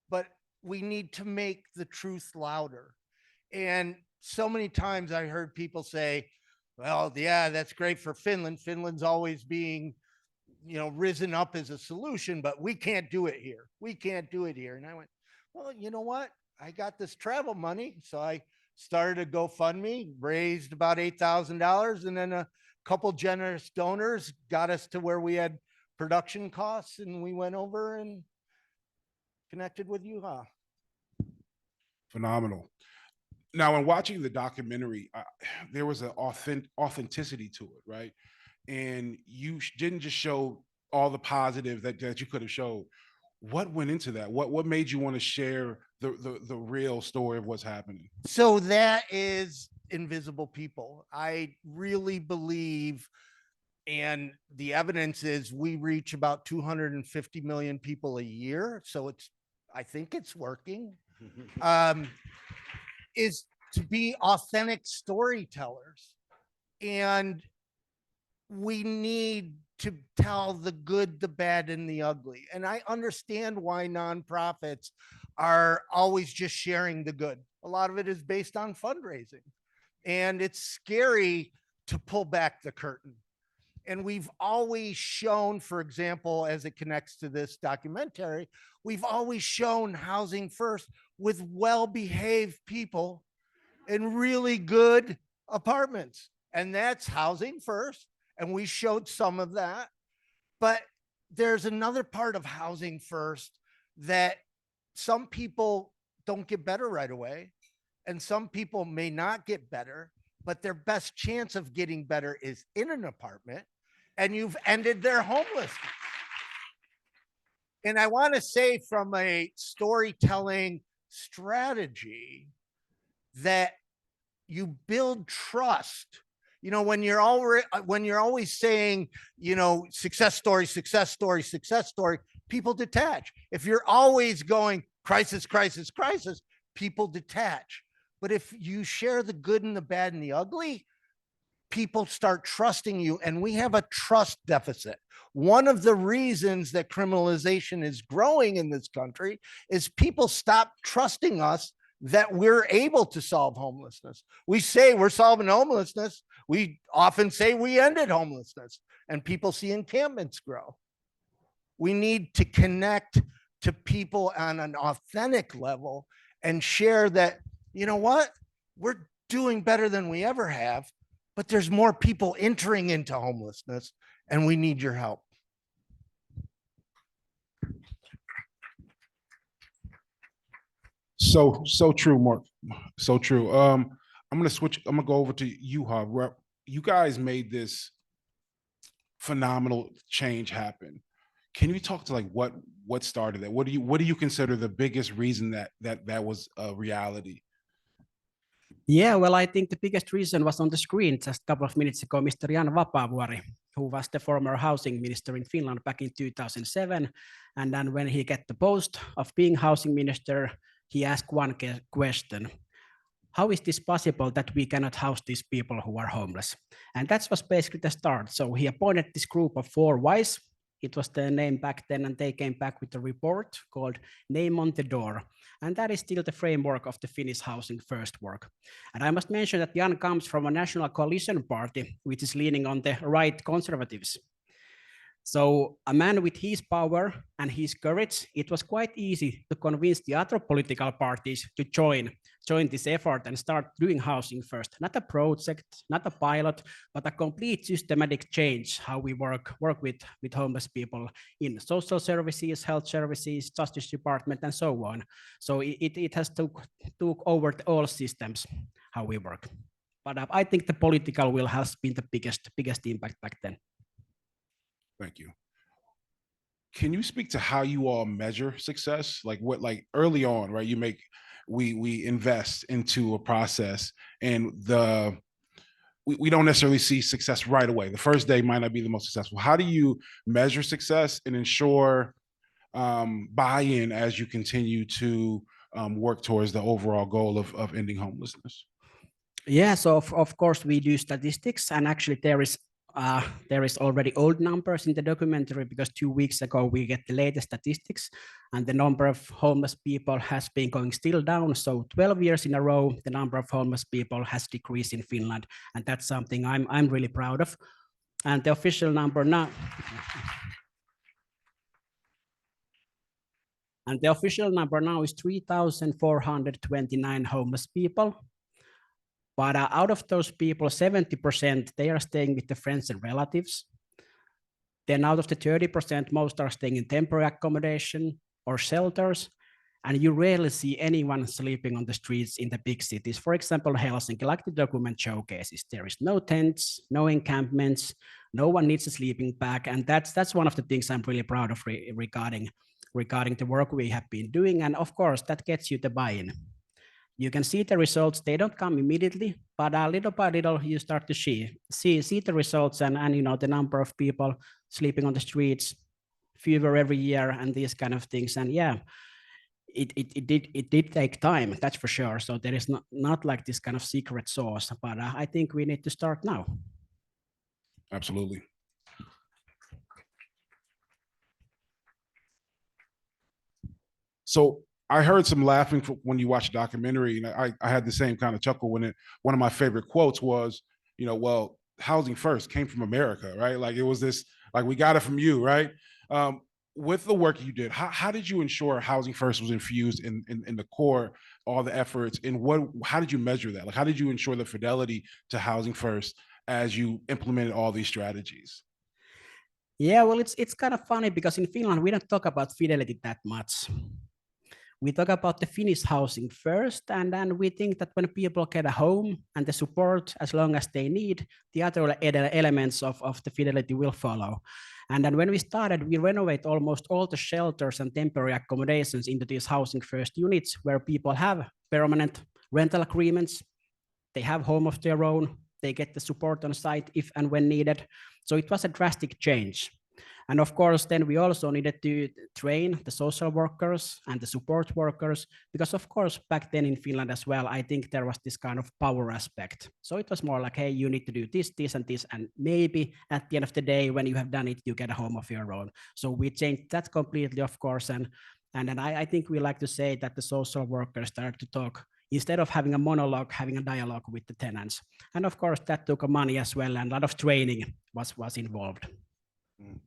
but we need to make the truth louder. And so many times I heard people say, well, yeah, that's great for Finland. Finland's always being, risen up as a solution, but we can't do it here. We can't do it here. And I went, well, you know what? I got this travel money. So I started a GoFundMe, raised about $8,000, and then a couple generous donors got us to where we had production costs, and we went over and connected with Juha. Phenomenal. Now, in watching the documentary, there was an authenticity to it, right? And you didn't just show all the positive that you could have showed. What went into that? What made you want to share the real story of what's happening? So that is Invisible People. I really believe, and the evidence is we reach about 250 million people a year. So I think it's working. Is to be authentic storytellers. And we need to tell the good, the bad, and the ugly. And I understand why nonprofits are always just sharing the good. A lot of it is based on fundraising. And it's scary to pull back the curtain. And we've always shown, for example, as it connects to this documentary, we've always shown housing first with well-behaved people in really good apartments. And that's housing first. And we showed some of that. But there's another part of housing first that some people don't get better right away. And some people may not get better, but their best chance of getting better is in an apartment, and you've ended their homelessness. And I want to say, from a storytelling strategy, that you build trust. When you're always saying, success story, success story, success story, people detach. If you're always going crisis, crisis, crisis, people detach. But if you share the good and the bad and the ugly, people start trusting you. And we have a trust deficit. One of the reasons that criminalization is growing in this country is people stop trusting us that we're able to solve homelessness. We say we're solving homelessness. We often say we ended homelessness, and people see encampments grow. We need to connect to people on an authentic level and share that, we're doing better than we ever have, but there's more people entering into homelessness, and we need your help. So true, Mark. So true. I'm gonna go over to Juha. You guys made this phenomenal change happen. Can you talk to like what started that? What do you consider the biggest reason that was a reality? Yeah, well, I think the biggest reason was on the screen just a couple of minutes ago, Mr. Jan Vapaavuori, who was the former housing minister in Finland back in 2007. And then when he got the post of being housing minister, he asked one question: how is this possible that we cannot house these people who are homeless? And that was basically the start. So he appointed this group of 4 Ys. It was the name back then, and they came back with a report called Name on the Door. And that is still the framework of the Finnish Housing First work. And I must mention that Jan comes from a national coalition party, which is leaning on the right conservatives. So a man with his power and his courage, it was quite easy to convince the other political parties to join this effort and start doing housing first. Not a project, not a pilot, but a complete systematic change how we work with homeless people in social services, health services, justice department, and so on. So it has took over all systems how we work. But I think the political will has been the biggest impact back then. Thank you. Can you speak to how you all measure success? Like early on, right? We invest into a process, and we don't necessarily see success right away. The first day might not be the most successful. How do you measure success and ensure buy-in as you continue to work towards the overall goal of ending homelessness? Yeah, so of course we do statistics, and actually there is already old numbers in the documentary, because 2 weeks ago we get the latest statistics, and the number of homeless people has been going still down. So 12 years in a row, the number of homeless people has decreased in Finland, and that's something I'm really proud of. And the official number now. And the official number now is 3,429 homeless people. But out of those people, 70%, they are staying with the friends and relatives. Then out of the 30%, most are staying in temporary accommodation or shelters. And you rarely see anyone sleeping on the streets in the big cities. For example, Helsinki, like the document showcases, there is no tents, no encampments, no one needs a sleeping bag. And that's one of the things I'm really proud of regarding the work we have been doing. And of course, that gets you the buy-in. You can see the results. They don't come immediately, but little by little, you start to see the results, and the number of people sleeping on the streets, fewer every year, and these kind of things. And yeah, it did take time, that's for sure. So there is not like this kind of secret sauce, but I think we need to start now. Absolutely. So I heard some laughing when you watched the documentary, and I had the same kind of chuckle when one of my favorite quotes was, well, housing first came from America, right? Like it was this, like we got it from you, right? With the work you did, how did you ensure housing first was infused in the core, all the efforts, and how did you measure that? Like how did you ensure the fidelity to housing first as you implemented all these strategies? Yeah, well, it's kind of funny because in Finland, we don't talk about fidelity that much. We talk about the Finnish housing first, and then we think that when people get a home and the support as long as they need, the other elements of the fidelity will follow. And then when we started, we renovate almost all the shelters and temporary accommodations into these housing first units where people have permanent rental agreements, they have home of their own, they get the support on site if and when needed. So it was a drastic change. And of course, then we also needed to train the social workers and the support workers, because of course, back then in Finland as well, I think there was this kind of power aspect. So it was more like, hey, you need to do this, this, and this, and maybe at the end of the day, when you have done it, you get a home of your own. So we changed that completely, of course. And then I think we like to say that the social workers started to talk, instead of having a monologue, having a dialogue with the tenants. And of course, that took money as well, and a lot of training was involved. Mm.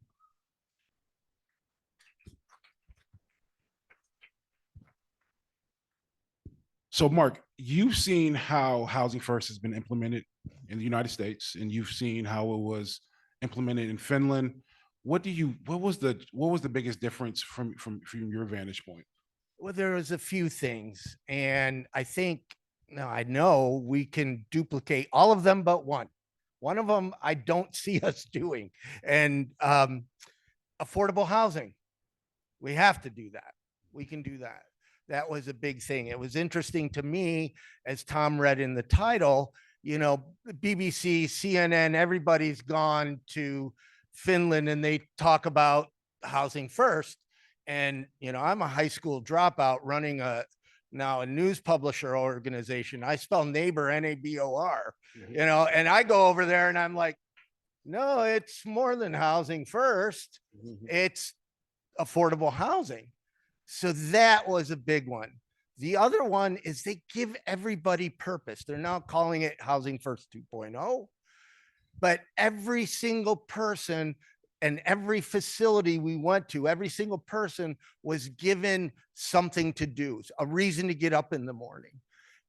So, Mark, you've seen how Housing First has been implemented in the United States, and you've seen how it was implemented in Finland. What was the biggest difference from your vantage point? Well, there was a few things, and I know we can duplicate all of them but one. One of them I don't see us doing, and affordable housing. We have to do that. We can do that. That was a big thing. It was interesting to me, as Tom read in the title, you know, BBC, CNN, everybody's gone to Finland and they talk about housing first. And, you know, I'm a high school dropout running now a news publisher organization. I spell neighbor, N-A-B-O-R, you know, and I go over there and I'm like, no, it's more than housing first. It's affordable housing. So that was a big one. The other one is they give everybody purpose. They're now calling it Housing First 2.0, but every single person and every facility we went to, every single person was given something to do, a reason to get up in the morning.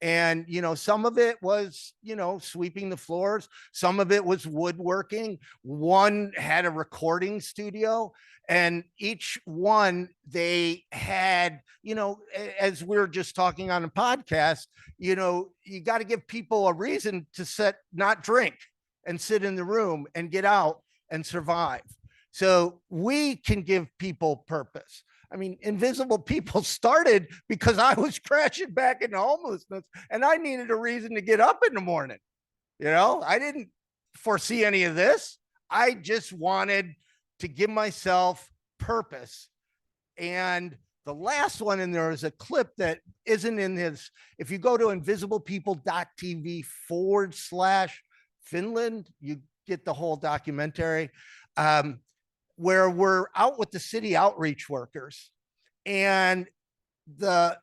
And, you know, some of it was, you know, sweeping the floors. Some of it was woodworking. One had a recording studio, and each one they had, you know, as we were just talking on a podcast, you know, you got to give people a reason to not drink and sit in the room and get out and survive. So we can give people purpose. I mean, Invisible People started because I was crashing back into homelessness and I needed a reason to get up in the morning. You know, I didn't foresee any of this. I just wanted to give myself purpose. And the last one in there is a clip that isn't in his. If you go to invisiblepeople.tv/Finland, you get the whole documentary. Where we're out with the city outreach workers, and the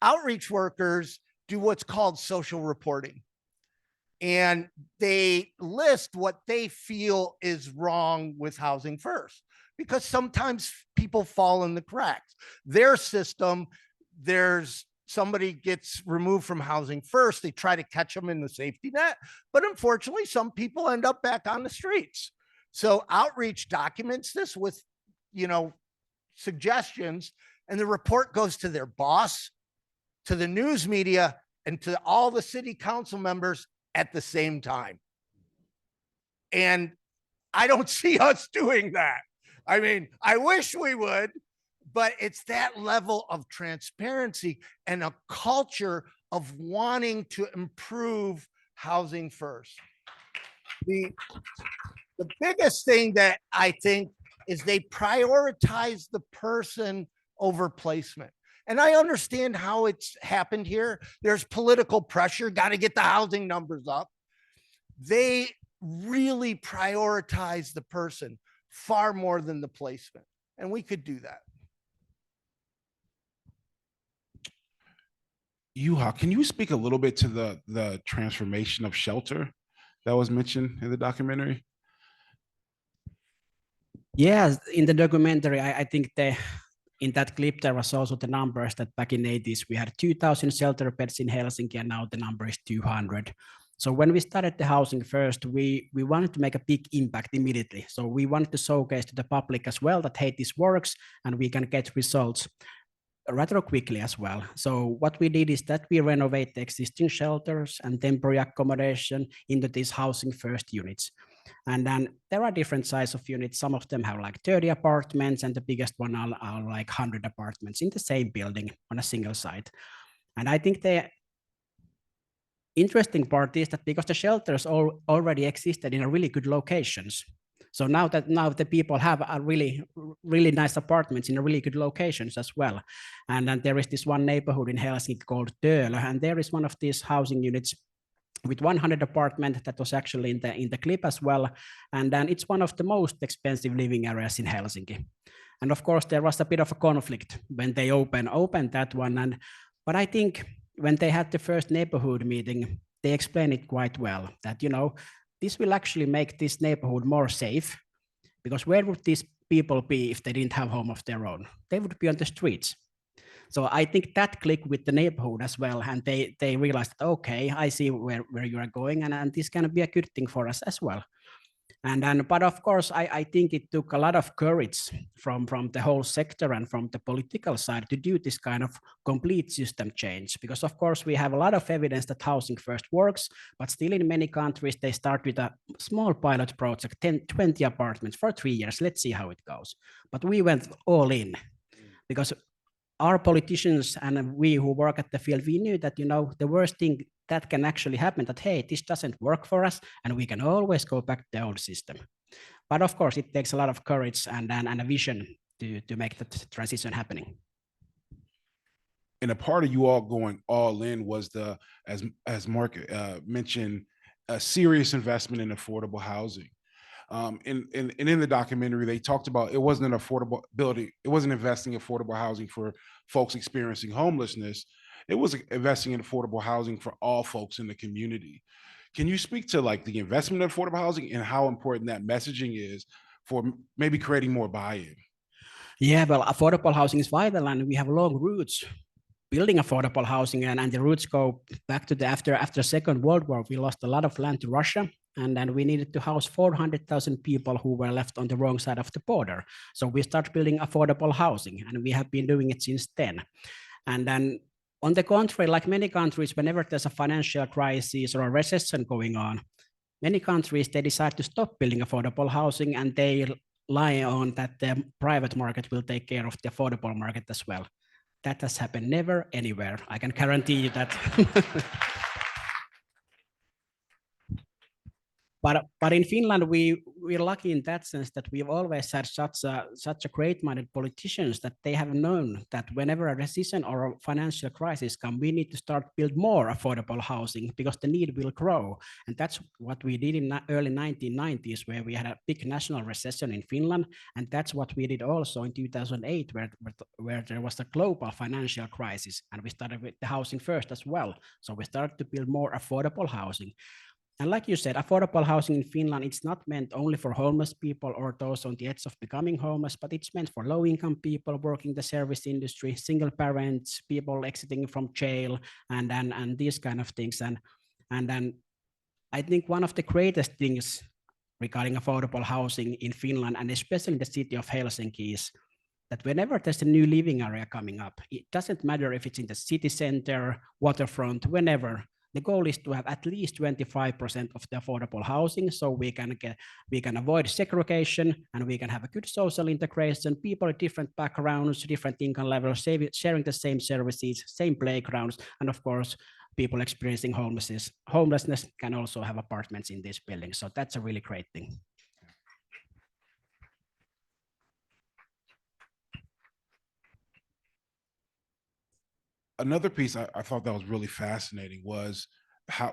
outreach workers do what's called social reporting. And they list what they feel is wrong with Housing First, because sometimes people fall in the cracks. Their system, there's somebody gets removed from Housing First, they try to catch them in the safety net, but unfortunately, some people end up back on the streets. So outreach documents this with, you know, suggestions, and the report goes to their boss, to the news media, and to all the city council members at the same time. And I don't see us doing that. I mean, I wish we would, but it's that level of transparency and a culture of wanting to improve Housing First. The biggest thing that I think is they prioritize the person over placement. And I understand how it's happened here. There's political pressure, got to get the housing numbers up. They really prioritize the person far more than the placement. And we could do that. Juha, can you speak a little bit to the transformation of shelter that was mentioned in the documentary? Yes, in the documentary, I think in that clip, there was also the numbers that back in the 80s, we had 2,000 shelter beds in Helsinki, and now the number is 200. So when we started the Housing First, we wanted to make a big impact immediately. So we wanted to showcase to the public as well that, hey, this works, and we can get results rather quickly as well. So what we did is that we renovate the existing shelters and temporary accommodation into these Housing First units. And then there are different size of units. Some of them have like 30 apartments, and the biggest one are like 100 apartments in the same building on a single site. And I think the interesting part is that because the shelters already existed in a really good locations. So now the people have a really nice apartments in a really good locations as well. And then there is this one neighborhood in Helsinki called Töölö, and there is one of these housing units with 100 apartments that was actually in the clip as well. And then it's one of the most expensive living areas in Helsinki. And of course, there was a bit of a conflict when they opened that one. But I think when they had the first neighborhood meeting, they explained it quite well that, you know, this will actually make this neighborhood more safe, because where would these people be if they didn't have home of their own? They would be on the streets. So I think that clicked with the neighborhood as well, and they realized, okay, I see where you are going, and this can be a good thing for us as well. But of course, I think it took a lot of courage from the whole sector and from the political side to do this kind of complete system change. Because of course, we have a lot of evidence that housing first works, but still in many countries, they start with a small pilot project, 10, 20 apartments for 3 years. Let's see how it goes. But we went all in because our politicians and we who work at the field, we knew that, the worst thing that can actually happen, that, hey, this doesn't work for us, and we can always go back to the old system. But of course, it takes a lot of courage and a vision to make that transition happening. And a part of you all going all in was as Mark mentioned, a serious investment in affordable housing. And in the documentary, they talked about it wasn't an affordability, it wasn't investing in affordable housing for folks experiencing homelessness. It was investing in affordable housing for all folks in the community. Can you speak to like the investment in affordable housing and how important that messaging is for maybe creating more buy-in? Yeah, well, affordable housing is vital, and we have long roots building affordable housing, and the roots go back to the after Second World War. We lost a lot of land to Russia, and then we needed to house 400,000 people who were left on the wrong side of the border. So we started building affordable housing, and we have been doing it since then. And then on the contrary, like many countries, whenever there's a financial crisis or a recession going on, many countries, they decide to stop building affordable housing, and they rely on that the private market will take care of the affordable market as well. That has happened never anywhere. I can guarantee you that. But in Finland, we're lucky in that sense that we've always had such a great-minded politicians that they have known that whenever a recession or a financial crisis comes, we need to start build more affordable housing because the need will grow. And that's what we did in the early 1990s, where we had a big national recession in Finland. And that's what we did also in 2008, where there was a global financial crisis. And we started with the housing first as well. So we started to build more affordable housing. And like you said, affordable housing in Finland, it's not meant only for homeless people or those on the edge of becoming homeless, but it's meant for low-income people working the service industry, single parents, people exiting from jail, and these kind of things. And then I think one of the greatest things regarding affordable housing in Finland, and especially in the city of Helsinki, is that whenever there's a new living area coming up, it doesn't matter if it's in the city center, waterfront, whenever. The goal is to have at least 25% of the affordable housing, so we can avoid segregation and we can have a good social integration. People with different backgrounds, different income levels, sharing the same services, same playgrounds, and of course, people experiencing homelessness can also have apartments in this building. So that's a really great thing. Another piece I thought that was really fascinating was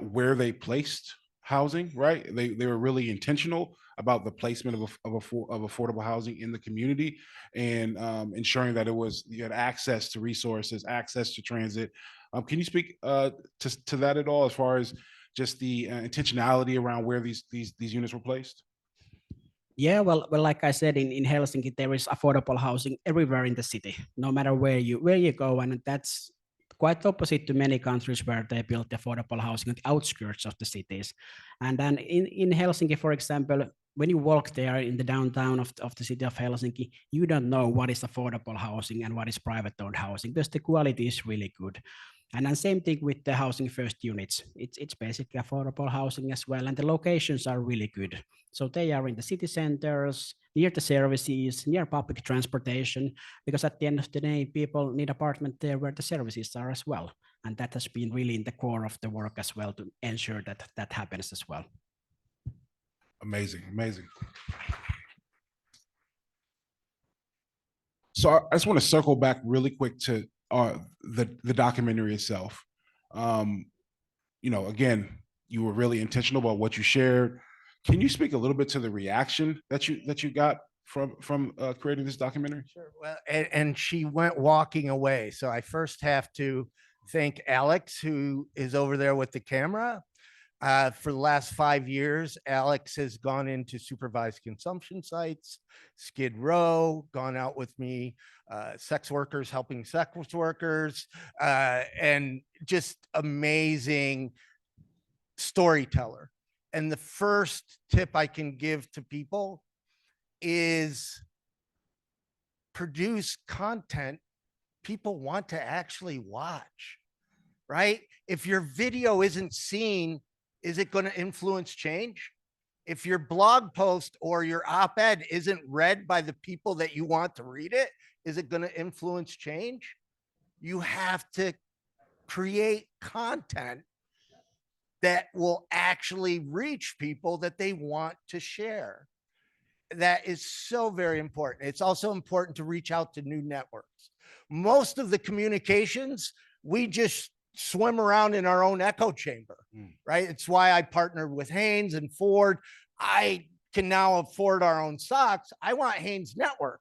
where they placed housing, right? They were really intentional about the placement of affordable housing in the community and ensuring that you had access to resources, access to transit. Can you speak to that at all as far as just the intentionality around where these units were placed? Yeah, well, like I said, in Helsinki, there is affordable housing everywhere in the city, no matter where you go, and that's quite opposite to many countries where they built affordable housing on the outskirts of the cities. And then in Helsinki, for example, when you walk there in the downtown of the city of Helsinki, you don't know what is affordable housing and what is private-owned housing because the quality is really good. And then same thing with the housing first units. It's basically affordable housing as well, and the locations are really good. So they are in the city centers, near the services, near public transportation, because at the end of the day, people need apartment there where the services are as well. And that has been really in the core of the work as well to ensure that that happens as well. Amazing, amazing. So I just want to circle back really quick to the documentary itself. Again, you were really intentional about what you shared. Can you speak a little bit to the reaction that you got from creating this documentary? Sure. Well, and she went walking away. So I first have to thank Alex, who is over there with the camera. For the last 5 years, Alex has gone into supervised consumption sites, Skid Row, gone out with me, sex workers helping sex workers, and just amazing storyteller. And the first tip I can give to people is produce content people want to actually watch, right? If your video isn't seen, is it going to influence change? If your blog post or your op-ed isn't read by the people that you want to read it, is it going to influence change? You have to create content that will actually reach people that they want to share. That is so very important. It's also important to reach out to new networks. Most of the communications, we just swim around in our own echo chamber, right? It's why I partnered with Haynes and Ford. I can now afford our own socks. I want Haynes Network.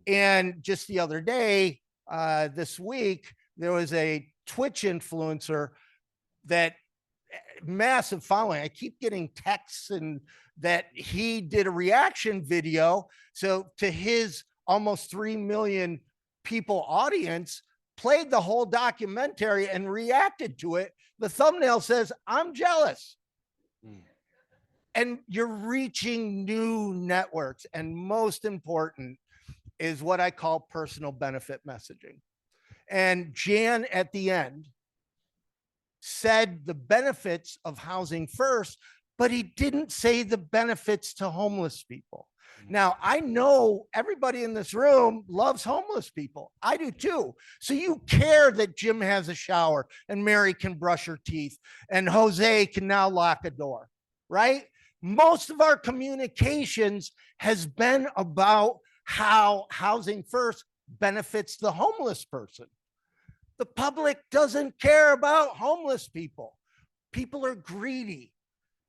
And just the other day, this week, there was a Twitch influencer that massive following. I keep getting texts and that he did a reaction video. So to his almost 3 million people audience, played the whole documentary and reacted to it. The thumbnail says, "I'm jealous." And you're reaching new networks. And most important is what I call personal benefit messaging. And Jan at the end said the benefits of housing first, but he didn't say the benefits to homeless people. Now, I know everybody in this room loves homeless people. I do too. So you care that Jim has a shower and Mary can brush her teeth and Jose can now lock a door, right? Most of our communications has been about how housing first benefits the homeless person. The public doesn't care about homeless people. People are greedy.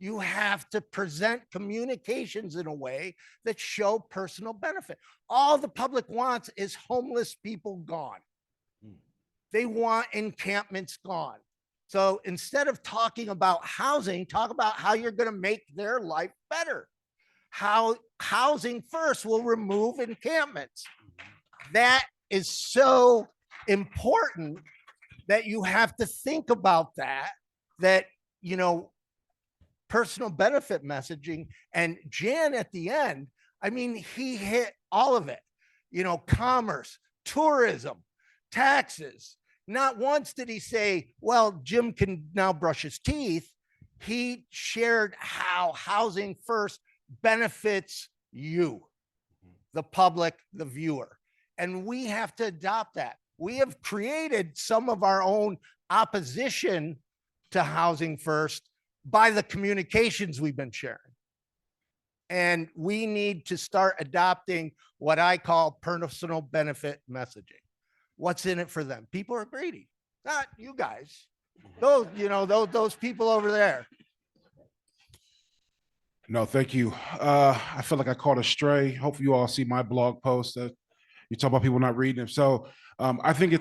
You have to present communications in a way that show personal benefit. All the public wants is homeless people gone. They want encampments gone. So instead of talking about housing, talk about how you're going to make their life better. How housing first will remove encampments. That is so important that you have to think about that, you know, personal benefit messaging. And Jan at the end, I mean, he hit all of it, you know, commerce, tourism, taxes. Not once did he say, well, Jim can now brush his teeth. He shared how housing first benefits you, the public, the viewer. And we have to adopt that. We have created some of our own opposition to housing first by the communications we've been sharing. And we need to start adopting what I call personal benefit messaging. What's in it for them? People are greedy, not you guys. Those, you know, those people over there. No, thank you. I feel like I caught a stray. Hopefully you all see my blog post that you talk about people not reading them. So I think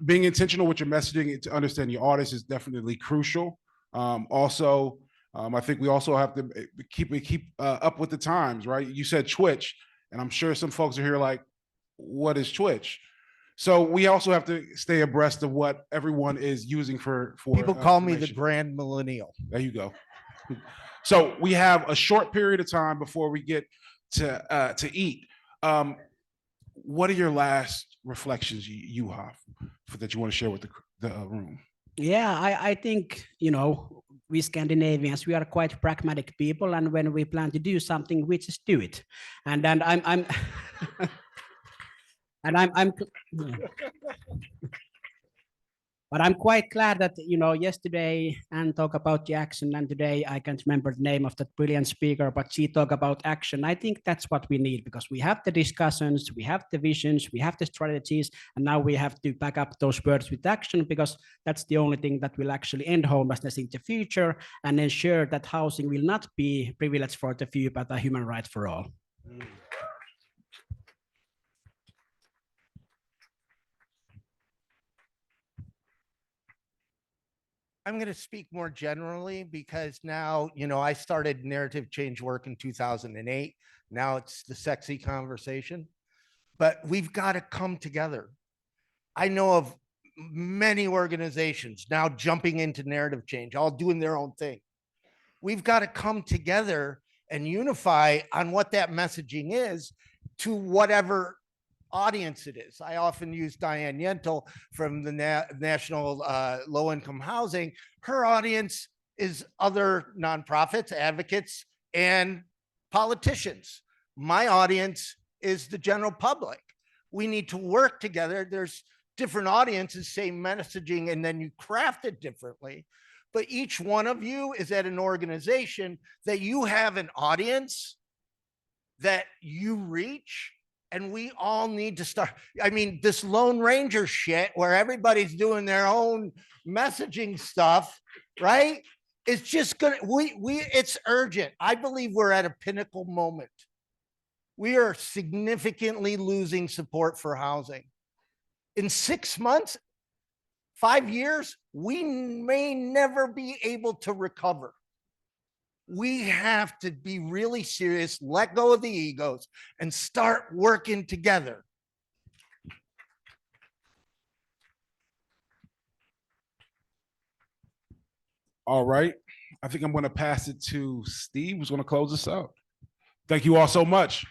being intentional with your messaging to understand your audience is definitely crucial. Also, I think we also have to keep up with the times, right? You said Twitch, and I'm sure some folks are here like, what is Twitch? So we also have to stay abreast of what everyone is using for people call me the grand millennial. There you go. So we have a short period of time before we get to eat. What are your last reflections you have that you want to share with the room? Yeah, I think, you know, we Scandinavians, we are quite pragmatic people, and when we plan to do something, we just do it. And then I'm but I'm quite glad that, you know, yesterday Anne talked about the action, and today I can't remember the name of that brilliant speaker, but she talked about action. I think that's what we need, because we have the discussions, we have the visions, we have the strategies, and now we have to back up those words with action, because that's the only thing that will actually end homelessness in the future and ensure that housing will not be privilege for the few, but a human right for all. I'm going to speak more generally because now, you know, I started narrative change work in 2008. Now it's the sexy conversation, but we've got to come together. I know of many organizations now jumping into narrative change, all doing their own thing. We've got to come together and unify on what that messaging is to whatever audience it is. I often use Diane Yentl from the National Low Income Housing. Her audience is other nonprofits, advocates, and politicians. My audience is the general public. We need to work together. There's different audiences, same messaging, and then you craft it differently. But each one of you is at an organization that you have an audience that you reach, and we all need to start. I mean, this Lone Ranger shit where everybody's doing their own messaging stuff, right? It's just gonna, it's urgent. I believe we're at a pinnacle moment. We are significantly losing support for housing. In 6 months, 5 years, we may never be able to recover. We have to be really serious, let go of the egos, and start working together. All right. I think I'm going to pass it to Steve, who's going to close us out. Thank you all so much.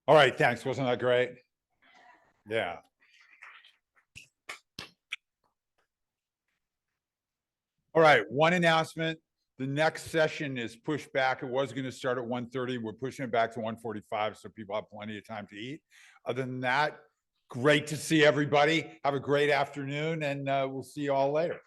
All right, thanks. Wasn't that great? Yeah. All right, one announcement. The next session is pushed back. It was going to start at 1:30. We're pushing it back to 1:45 so people have plenty of time to eat. Other than that, great to see everybody. Have a great afternoon, and we'll see you all later.